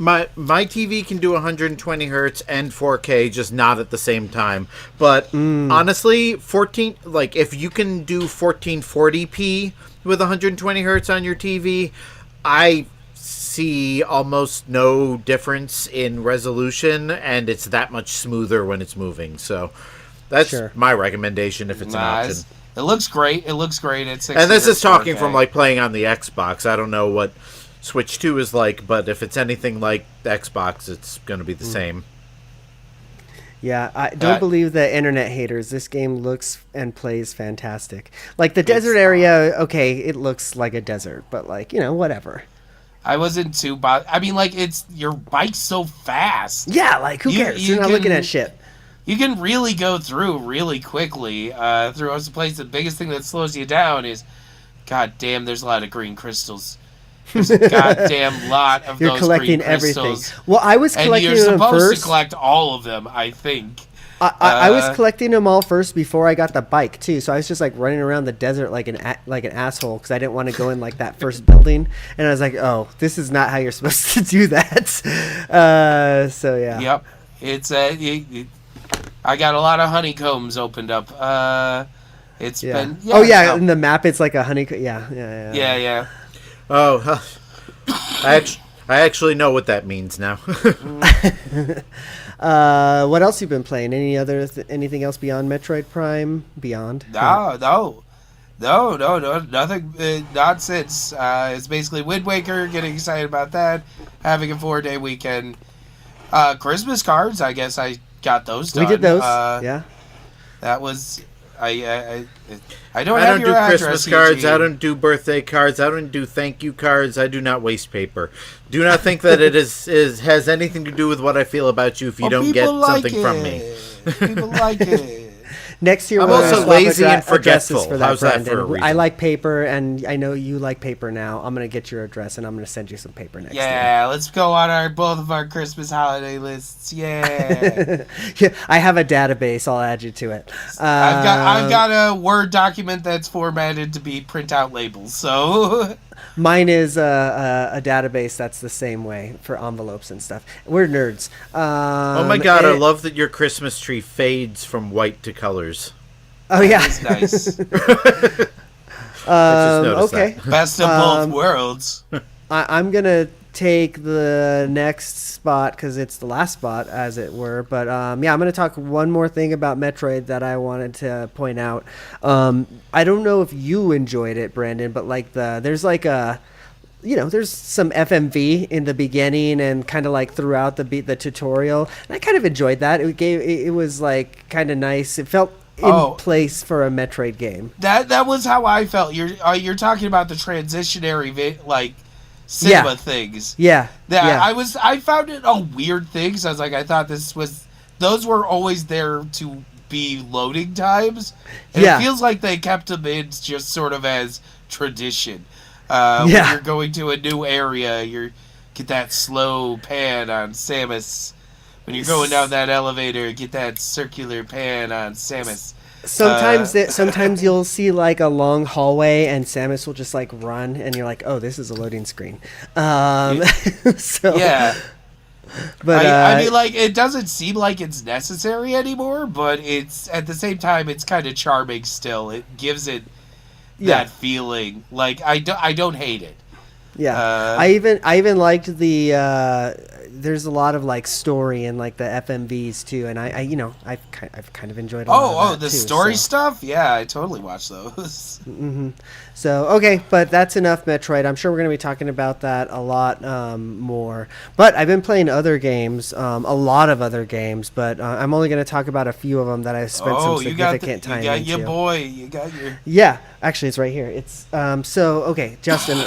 my TV can do 120 hertz and 4K, just not at the same time. But honestly, if you can do 1440p with 120 hertz on your TV, I see almost no difference in resolution, and it's that much smoother when it's moving. So that's my recommendation if it's an option. It looks great. It looks great at 60. And this is talking 4K. from like playing on the Xbox. I don't know what Switch 2 is like, but if it's anything like the Xbox, it's going to be the same. Yeah, I don't believe the internet haters. This game looks and plays fantastic. Like the desert area, okay, it looks like a desert, but like, whatever. I wasn't too I mean, like, your bike's so fast. Yeah, like, who cares? You're not looking at shit. you can really go through really quickly through most of the place. The biggest thing that slows you down is, god damn, there's a lot of green crystals. There's a goddamn lot of You're those collecting green crystals. everything. Well, I was collecting and you're them supposed first. to collect all of them, I think. I was collecting them all first before I got the bike too, so I was just like running around the desert like an asshole because I didn't want to go in like that first building, and I was like, oh, this is not how you're supposed to do that. So yeah. Yep, it's I got a lot of honeycombs opened up. It's been in the map it's like a honeycomb. Yeah. Oh, I actually know what that means now. What else you been playing? Anything else beyond Metroid Prime? Beyond? No, nothing. Not since. It's basically Wind Waker. Getting excited about that. Having a 4-day weekend. Christmas cards. I guess I got those done. We did those. Yeah. That was. I don't do Christmas cards. I don't do birthday cards. I don't do thank you cards. I do not waste paper. Do not think that it has anything to do with what I feel about you if you don't get something from me. People like it. Next year, I'm also lazy and forgetful. How's that for a reason? I like paper, and I know you like paper now. I'm going to get your address, and I'm going to send you some paper next year. Yeah, let's go on both of our Christmas holiday lists. Yeah. Yeah, I have a database. I'll add you to it. I've got a Word document that's formatted to be printout labels. So mine is a database that's the same way for envelopes and stuff. We're nerds. Oh my god, I love that your Christmas tree fades from white to colors. Oh yeah, that's nice. Okay, that. Best of both worlds. I'm gonna take the next spot because it's the last spot, as it were. But I'm gonna talk one more thing about Metroid that I wanted to point out. I don't know if you enjoyed it, Brandon, but like there's like a. There's some FMV in the beginning and kind of like throughout the tutorial. And I kind of enjoyed that. It was like kind of nice. It felt in place for a Metroid game. That was how I felt. You're talking about the transitionary cinema things. Yeah. I found it a weird thing. So I thought those were always there to be loading times. And it feels like they kept them in just sort of as tradition. When you're going to a new area, you get that slow pan on Samus. When you're going down that elevator, get that circular pan on Samus. Sometimes you'll see like a long hallway and Samus will just like run and you're like, oh, this is a loading screen. So yeah. But I mean, like, it doesn't seem like it's necessary anymore, but it's at the same time it's kind of charming still. It gives it that feeling. Like I don't hate it. Yeah, I even liked the. There's a lot of like story and like the FMVs too, and I've kind of enjoyed. The story stuff. Yeah, I totally watched those. Mm-hmm. So okay, but that's enough Metroid. I'm sure we're going to be talking about that a lot more. But I've been playing other games, a lot of other games, but I'm only going to talk about a few of them that I've spent some significant time into. You got your. Yeah, actually, it's right here. It's okay, Justin.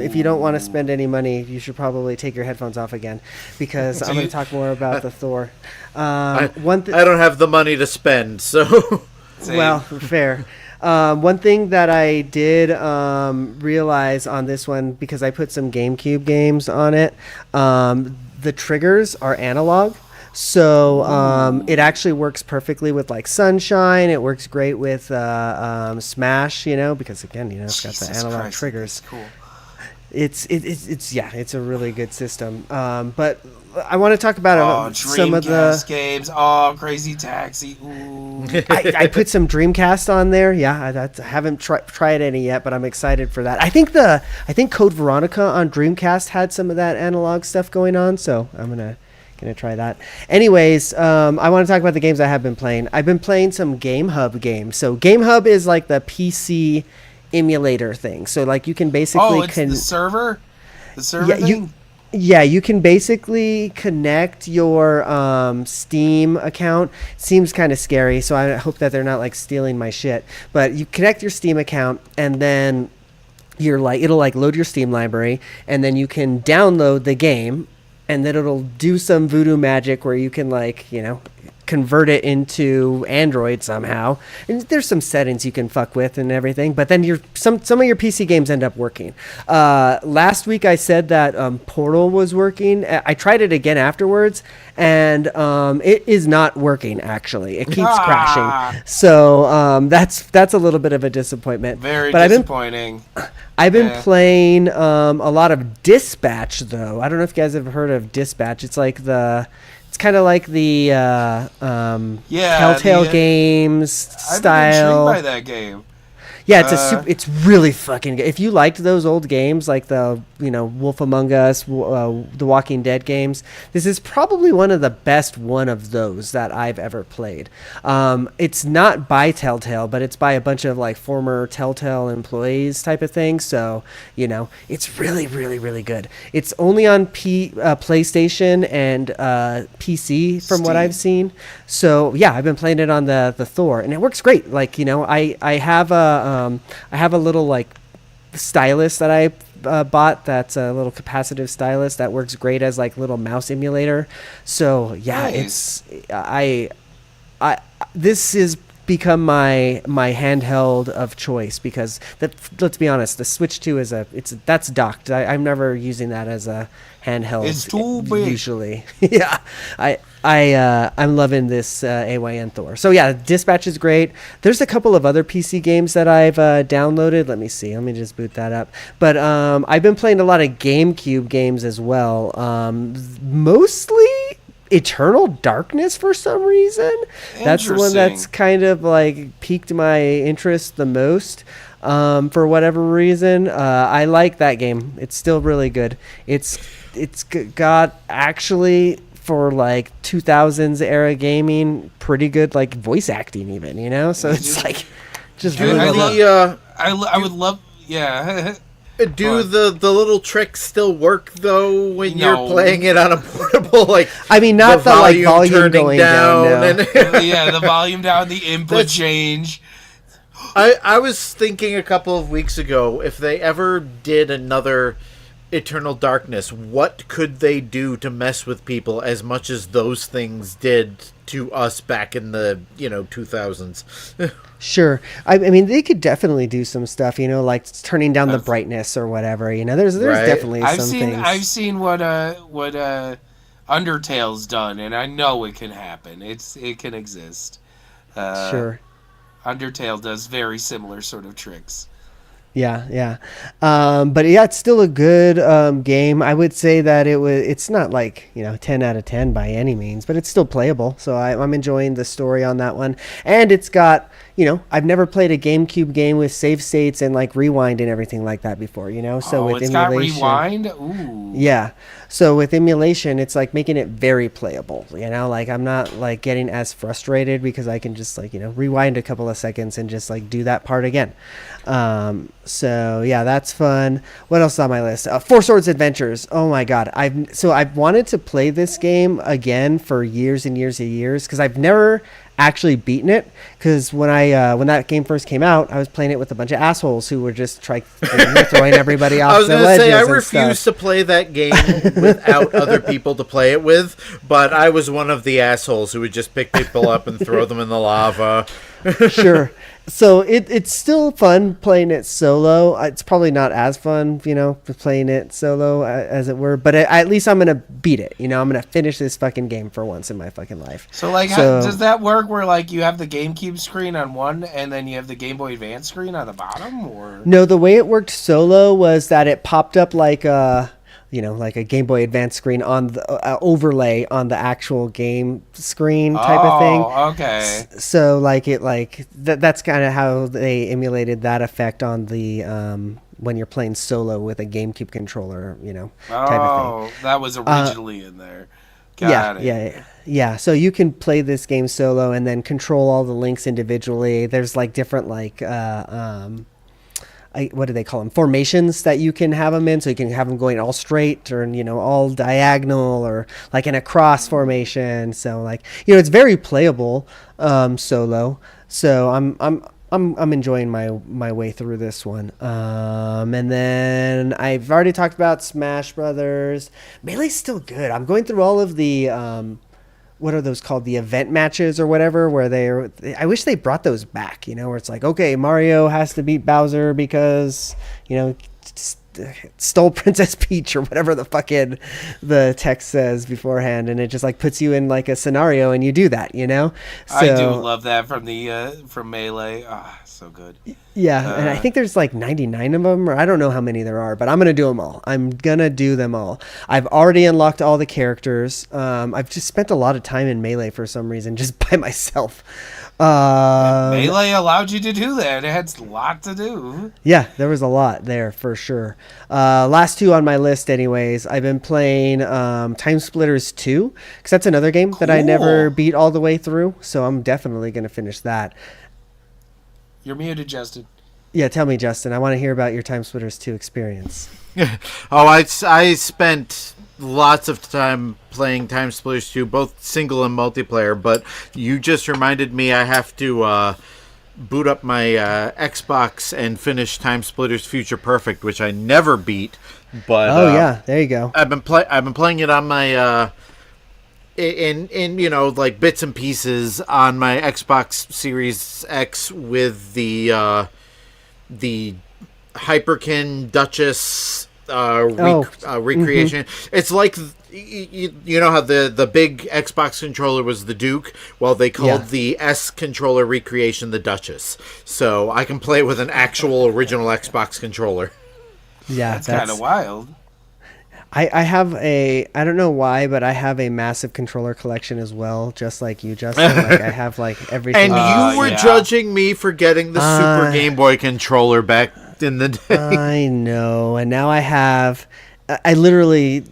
If you don't want to spend any money, you should probably take your headphones off again, because I'm going to talk more about the Thor. I don't have the money to spend, so. Well, fair. One thing that I did realize on this one, because I put some GameCube games on it, the triggers are analog. So it actually works perfectly with like Sunshine. It works great with Smash, because again, it's got the analog triggers. That's cool. It's a really good system. But I want to talk about some of the games. Crazy Taxi. Ooh. I put some Dreamcast on there. Yeah, I haven't tried any yet, but I'm excited for that. I think Code Veronica on Dreamcast had some of that analog stuff going on, so I'm gonna try that. Anyways, I want to talk about the games I have been playing. I've been playing some GameHub games. So GameHub is like the PC emulator thing. So like you can basically the server thing? You can basically connect your Steam account. Seems kind of scary, so I hope that they're not like stealing my shit. But you connect your Steam account, and then it'll like load your Steam library, and then you can download the game, and then it'll do some voodoo magic where you can convert it into Android somehow. And there's some settings you can fuck with and everything, but then some of your PC games end up working. Last week I said that Portal was working. I tried it again afterwards, and it is not working. Actually, it keeps crashing. So that's a little bit of a disappointment. Very disappointing. I've been playing a lot of Dispatch, though. I don't know if you guys have heard of Dispatch. It's kind of like the Telltale Games style. I've been intrigued by that game. Yeah, it's really fucking good. If you liked those old games, like the Wolf Among Us, the Walking Dead games, this is probably one of the best one of those that I've ever played. It's not by Telltale, but it's by a bunch of like former Telltale employees type of thing. So it's really, really, really good. It's only on PlayStation and PC from what I've seen. So yeah, I've been playing it on the Thor, and it works great. Like I have a little like stylus that I bought. That's a little capacitive stylus that works great as like little mouse emulator. So yeah, nice. This has become my handheld of choice because let's be honest, the Switch 2 that's docked. I'm never using that as a handheld. It's too big. Usually. Yeah, I'm loving this AYN Thor. So yeah, Dispatch is great. There's a couple of other PC games that I've downloaded. Let me see. Let me just boot that up. But I've been playing a lot of GameCube games as well. Mostly Eternal Darkness for some reason. That's the one that's kind of like piqued my interest the most. For whatever reason, I like that game. It's still really good. It's got actually, for like 2000s era gaming, pretty good like voice acting even, so it's like just really I would love Do the little tricks still work though when you're playing it on a portable? Like, I mean, not the volume going down. No. Yeah, the volume down, the input change. I was thinking a couple of weeks ago, if they ever did another Eternal Darkness, what could they do to mess with people as much as those things did to us back in the 2000s? Sure. I mean, they could definitely do some stuff, like turning down the brightness or whatever. There's right. Definitely some things. I've seen what Undertale's done, and I know it can happen. It can exist. Sure. Undertale does very similar sort of tricks. Yeah. But yeah, it's still a good game. I would say that it's not like 10 out of 10 by any means, but it's still playable. So I'm enjoying the story on that one. And it's got I've never played a GameCube game with save states and like rewind and everything like that before. So with it's emulation, got rewind. Ooh. Yeah. So with emulation, it's like making it very playable. Like I'm not like getting as frustrated because I can just like rewind a couple of seconds and just like do that part again. So yeah, that's fun. What else is on my list? Four Swords Adventures. Oh my god, I've wanted to play this game again for years and years and years because I've never actually beaten it. Because when that game first came out, I was playing it with a bunch of assholes who were just throwing everybody off the ledges. I was going to say, I refuse to play that game without other people to play it with, but I was one of the assholes who would just pick people up and throw them in the lava. Sure. So it's still fun playing it solo. It's probably not as fun, playing it solo as it were. But at least I'm gonna beat it. I'm gonna finish this fucking game for once in my fucking life. So how does that work? Where like you have the GameCube screen on one, and then you have the Game Boy Advance screen on the bottom, or no? The way it worked solo was that it popped up like like a Game Boy Advance screen on the overlay on the actual game screen type of thing. Okay. So that's kind of how they emulated that effect on the when you're playing solo with a GameCube controller, type of thing. That was originally in there. Got it. Yeah. So you can play this game solo and then control all the links individually. There's like different what do they call them? Formations that you can have them in. So you can have them going all straight or, all diagonal or like in a cross formation. So it's very playable, solo. So I'm enjoying my way through this one. And then I've already talked about Smash Brothers. Melee's still good. I'm going through all of the what are those called? The event matches or whatever, where I wish they brought those back, where it's like, okay, Mario has to beat Bowser because, stole Princess Peach or whatever the fucking the text says beforehand, and it just like puts you in like a scenario and you do that, So, I do love that from Melee. So good. Yeah, and I think there's like 99 of them, or I don't know how many there are, but I'm gonna do them all. I'm gonna do them all. I've already unlocked all the characters. I've just spent a lot of time in Melee for some reason, just by myself. Melee allowed you to do that. It had a lot to do. Yeah, there was a lot there for sure. Last two on my list anyways. I've been playing TimeSplitters 2, because that's another game that I never beat all the way through, so I'm definitely going to finish that. You're muted, Justin. Yeah, tell me, Justin. I want to hear about your TimeSplitters 2 experience. I spent lots of time playing TimeSplitters 2, both single and multiplayer, but you just reminded me I have to boot up my Xbox and finish TimeSplitters Future Perfect, which I never beat. But yeah, there you go. I've been playing it on my in like bits and pieces on my Xbox Series X with the Hyperkin Duchess recreation. It's like you know how the big Xbox controller was the Duke. Well, they called the S controller recreation the Duchess. So I can play with an actual original Xbox controller. Yeah, that's kind of wild. I have I don't know why, but I have a massive controller collection as well, just like you, Justin. Like I have like everything. And you were judging me for getting the Super Game Boy controller back in the day. I know, and now I literally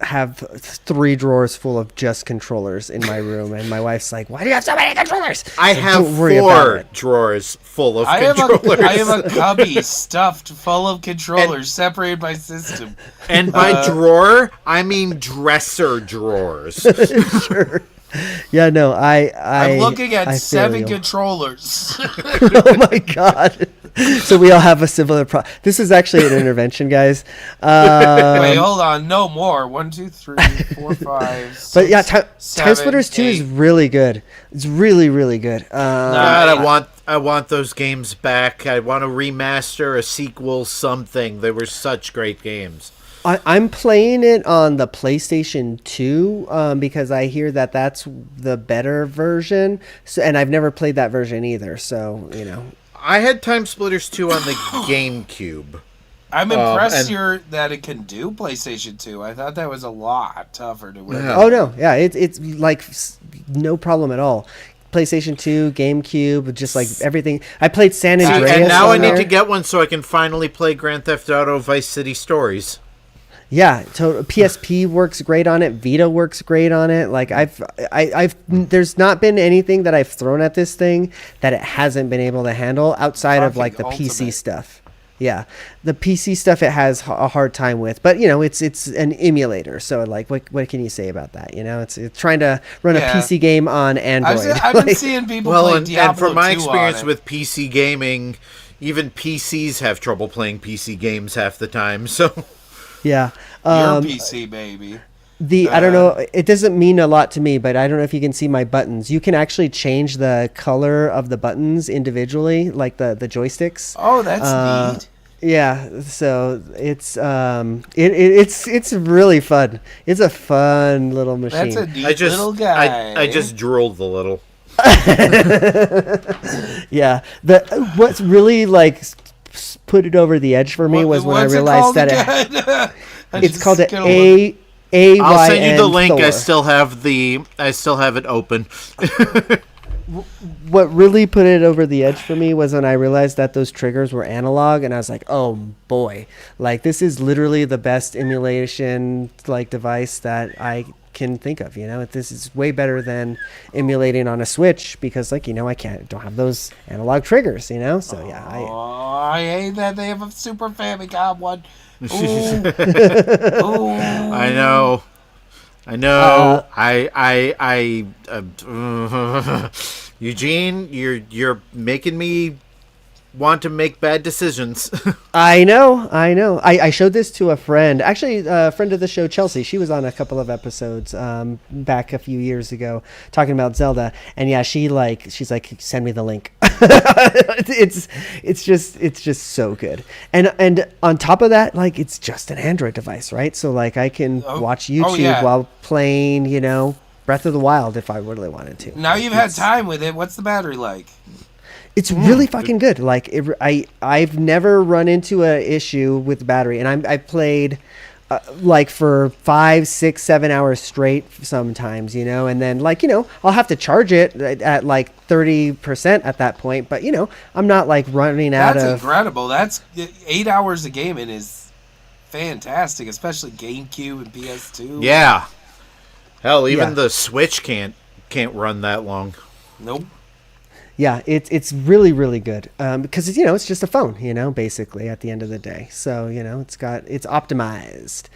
have 3 drawers full of just controllers in my room, and my wife's like, "Why do you have so many controllers?" I have 4 drawers full of controllers. I have a cubby stuffed full of controllers, separated by system. And by drawer, I mean dresser drawers. Sure. Yeah, no, I'm looking at 7 controllers. Oh my god. So we all have a similar problem. This is actually an intervention, guys. Wait, hold on. No more. 1, 2, 3, 4, 5, 6, but yeah, 7, TimeSplitters 2 is really good. It's really, really good. God, I want those games back. I want a remaster, a sequel, something. They were such great games. I'm playing it on the PlayStation 2 because I hear that that's the better version. So, and I've never played that version either. So, I had TimeSplitters 2 on the GameCube. I'm impressed that it can do PlayStation 2. I thought that was a lot tougher to win. Oh, no. Yeah, it's like no problem at all. PlayStation 2, GameCube, just like everything. I played San Andreas. And now I need to get one so I can finally play Grand Theft Auto Vice City Stories. Yeah, PSP works great on it. Vita works great on it. Like there's not been anything that I've thrown at this thing that it hasn't been able to handle outside of like the PC stuff. Yeah, the PC stuff it has a hard time with, but it's an emulator. So like, what can you say about that? It's trying to run a PC game on Android. I've been seeing people play Diablo and from my 2 experience with PC gaming, even PCs have trouble playing PC games half the time. So. Yeah. Your PC, baby. I don't know, it doesn't mean a lot to me, but I don't know if you can see my buttons. You can actually change the color of the buttons individually, like the joysticks. Oh, that's neat. Yeah, so it's it's really fun. It's a fun little machine. That's a neat little guy. I just drooled a little. Yeah. What's really like put it over the edge for me was when I realized that it's called an AYN. I'll send you the link. Thor. I still have it open. What really put it over the edge for me was when I realized that those triggers were analog, and I was like, oh boy, like this is literally the best emulation like device that I can think of. This is way better than emulating on a Switch because I don't have those analog triggers. So yeah. I hate that they have a Super Famicom one. I know. Eugene, you're making me want to make bad decisions. I know. I showed this to a friend, actually a friend of the show, Chelsea. She was on a couple of episodes back a few years ago talking about Zelda, and yeah, she's like, send me the link. it's just so good, and on top of that, like, it's just an Android device, right? So like I can watch YouTube while playing, Breath of the Wild if I really wanted to. Now you've had time with it. What's the battery like? It's really fucking good. Like I've never run into a issue with the battery, and I played like for 5, 6, 7 hours straight sometimes, and then I'll have to charge it at like 30% at that point, but I'm not like running out of. That's incredible. That's 8 hours of gaming is fantastic, especially GameCube and PS2. Yeah. Hell, even the Switch can't run that long. Nope. Yeah, it's really, really good because it's just a phone, basically at the end of the day. So it's optimized.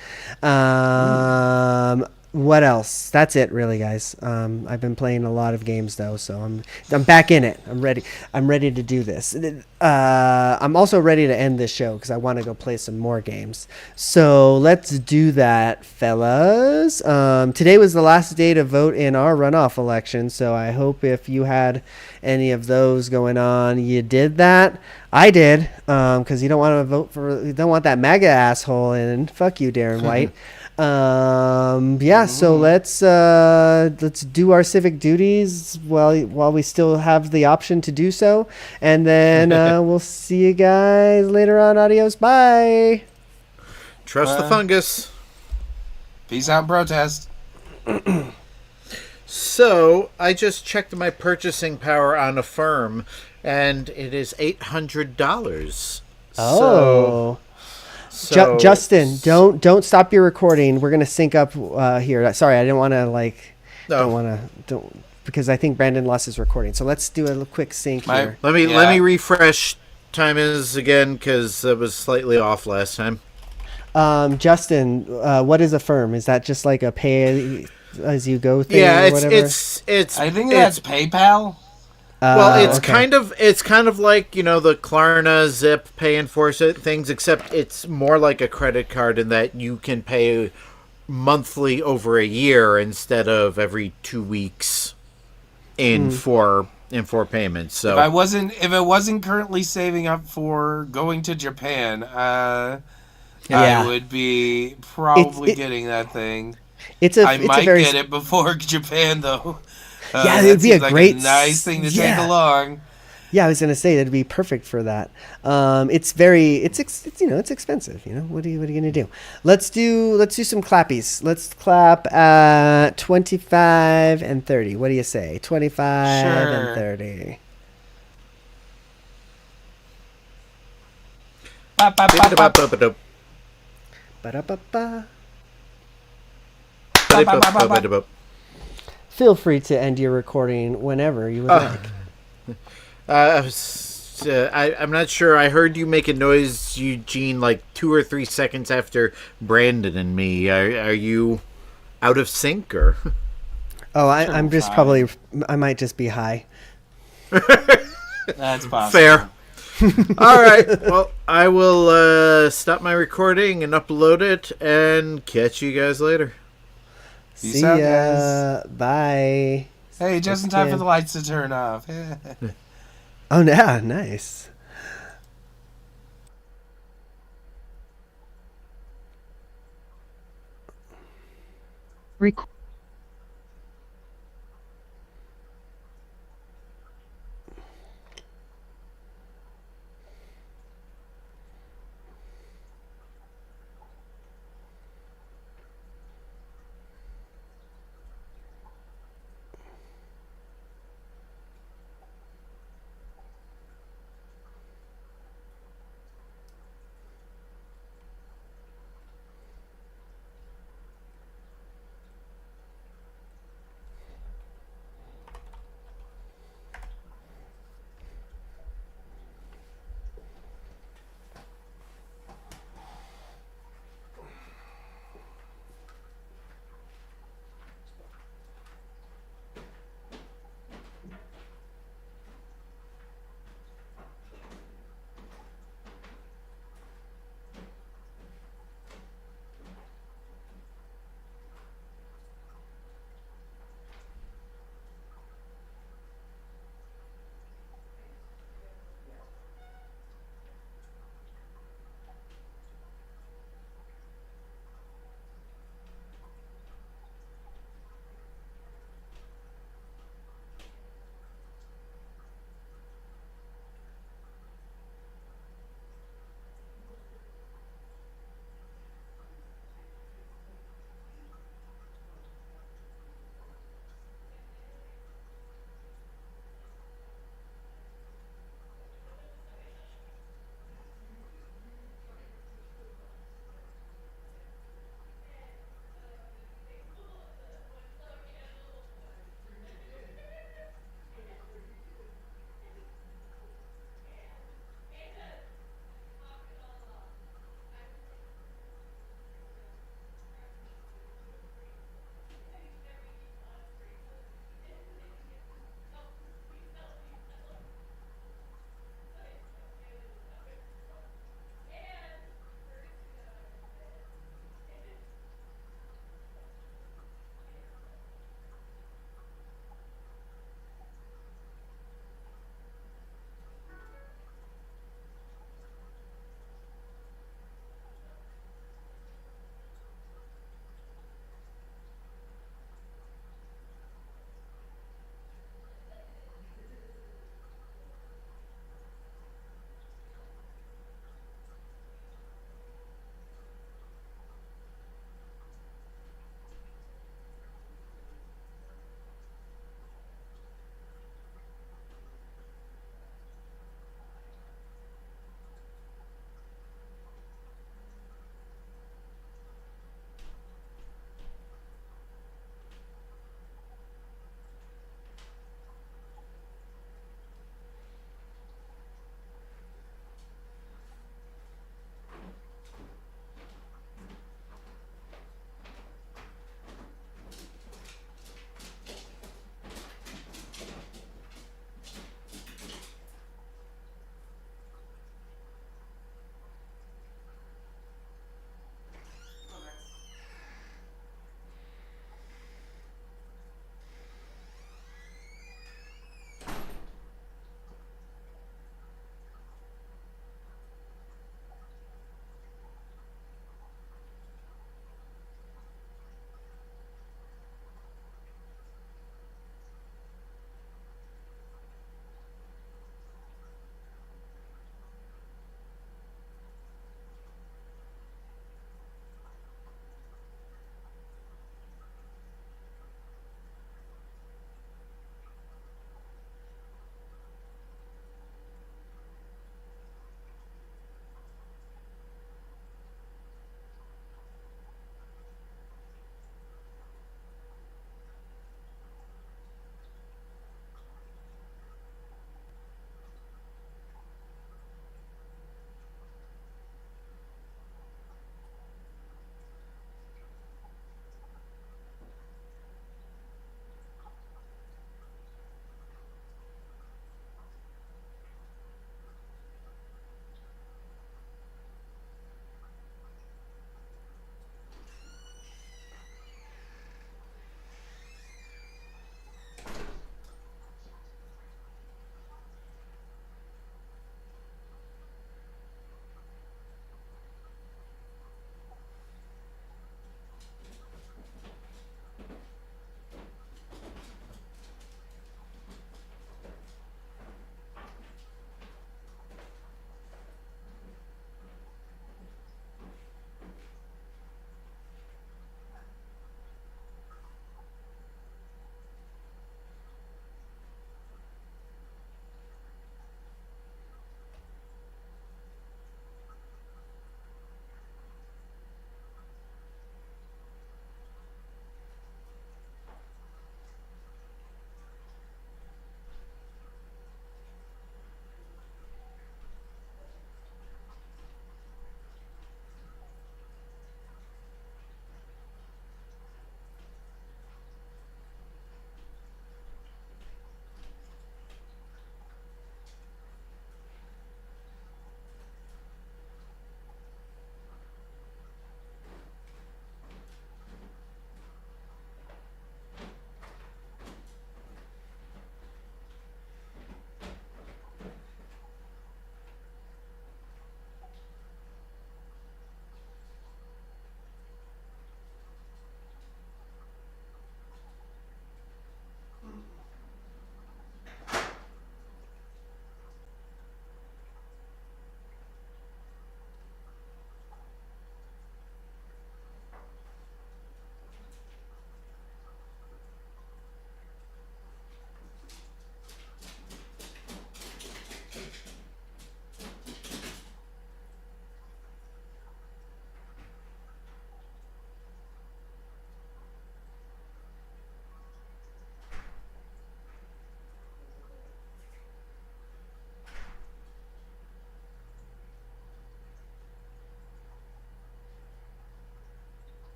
What else? That's it, really, guys. I've been playing a lot of games though, so I'm back in it. I'm ready to do this. I'm also ready to end this show because I want to go play some more games. So let's do that, fellas. Today was the last day to vote in our runoff election, so I hope if you had any of those going on, you did that. I did, because you don't want that MAGA asshole in. Fuck you, Darren White. So let's do our civic duties while we still have the option to do so, and then we'll see you guys later on. Adios, bye. Trust the fungus. Peace out, protest. So I just checked my purchasing power on Affirm, and it is $800. So, Justin, don't stop your recording. We're gonna sync up here. Sorry, I didn't want to because I think Brandon lost his recording. So let's do a quick sync here. Let me refresh time is again because it was slightly off last time. Justin, what is Affirm? Is that just like a pay as you go thing? Yeah, or whatever? it's. I think that's PayPal. Well, it's kind of like the Klarna, Zip, Pay and Force things, except it's more like a credit card in that you can pay monthly over a year instead of every 2 weeks in four payments. So if I wasn't currently saving up for going to Japan, I would be probably getting that thing. I might get it before Japan though. Yeah, it would be a great nice thing to take along. Yeah, I was gonna say that'd be perfect for that. It's expensive. What are you gonna do? Let's do some clappies. Let's clap at 25 and 30. What do you say? 25 and 30. Feel free to end your recording whenever you would like. I'm not sure. I heard you make a noise, Eugene, like 2 or 3 seconds after Brandon and me. Are you out of sync or? Oh, I'm just probably. I might just be high. That's possible. Fair. All right. Well, I will stop my recording and upload it and catch you guys later. See ya. Guys. Bye. Hey, just in time for the lights to turn off. Oh, yeah. Nice.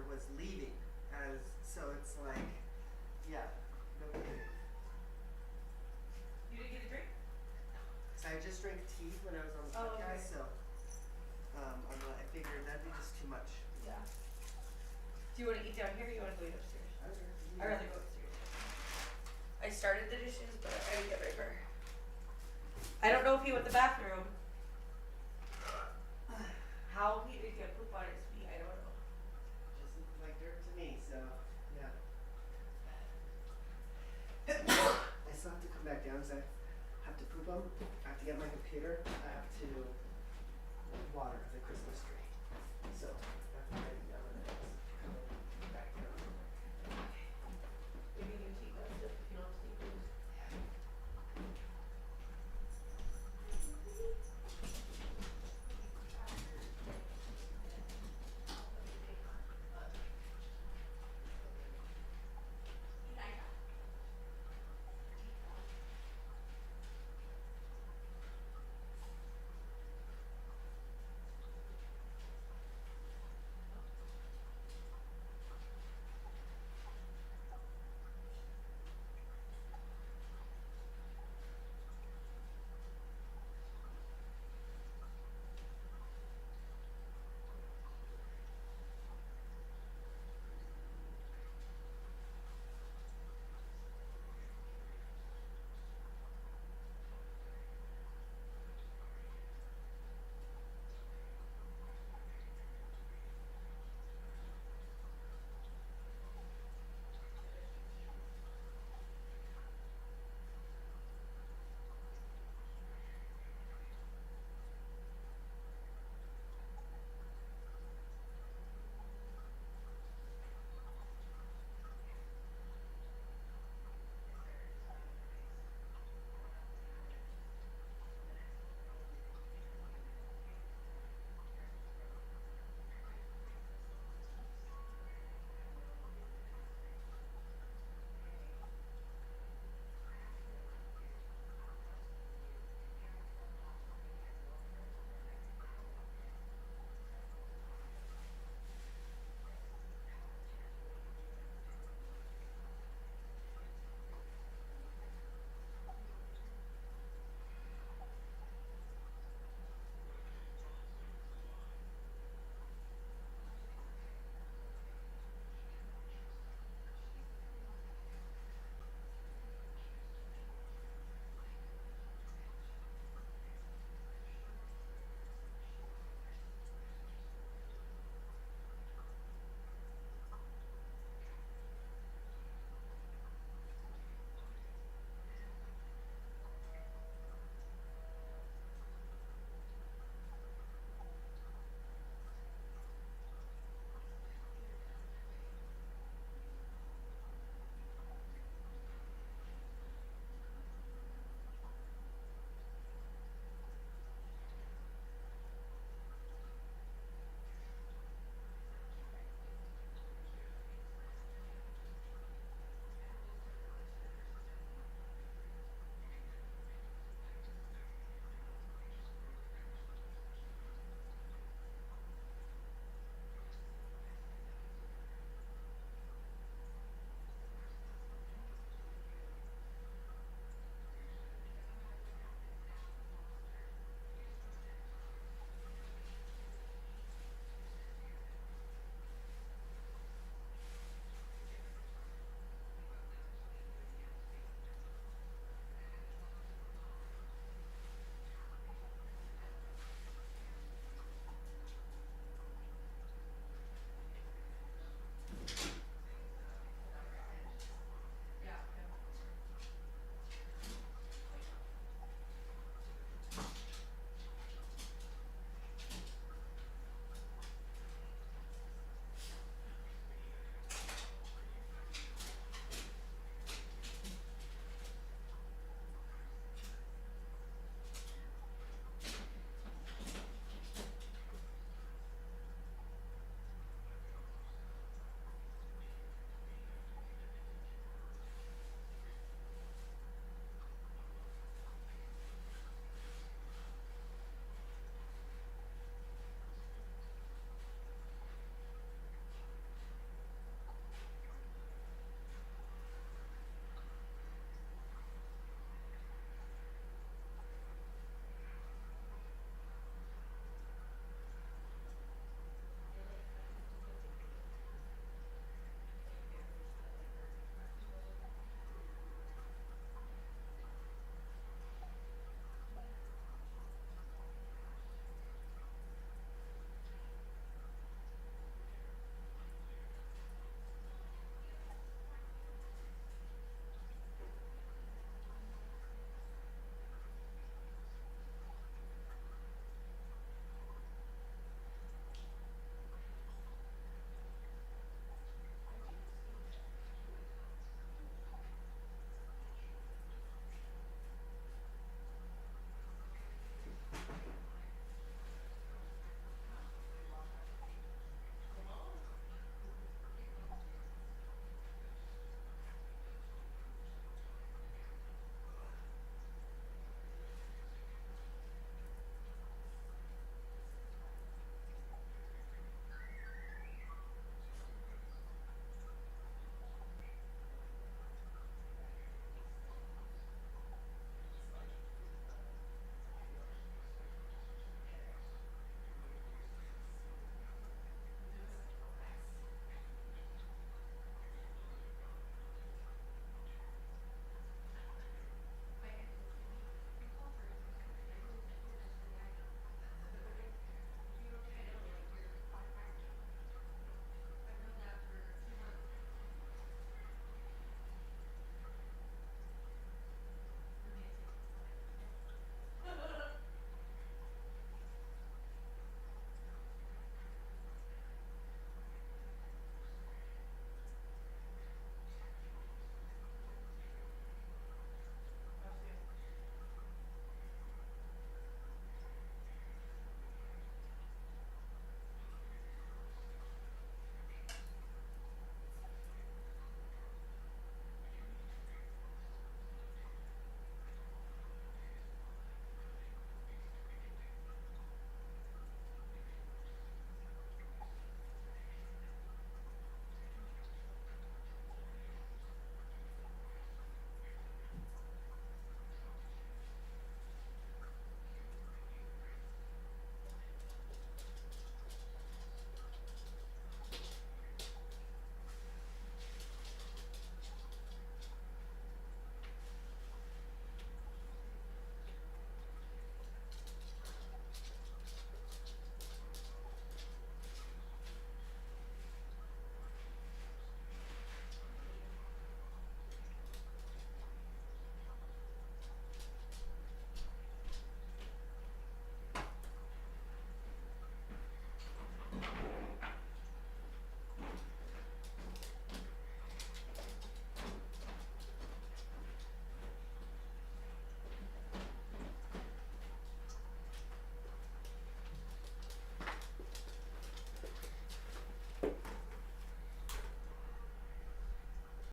was leaving. So it's like, yeah, no kidding. You didn't get a drink? So I just drank tea when I was on the podcast, okay. so I figured that'd be just too much. Yeah. Do you want to eat down here or you want to go eat upstairs? I'd rather go upstairs. I started the dishes, but I didn't get my burger. I don't know if he went to the bathroom.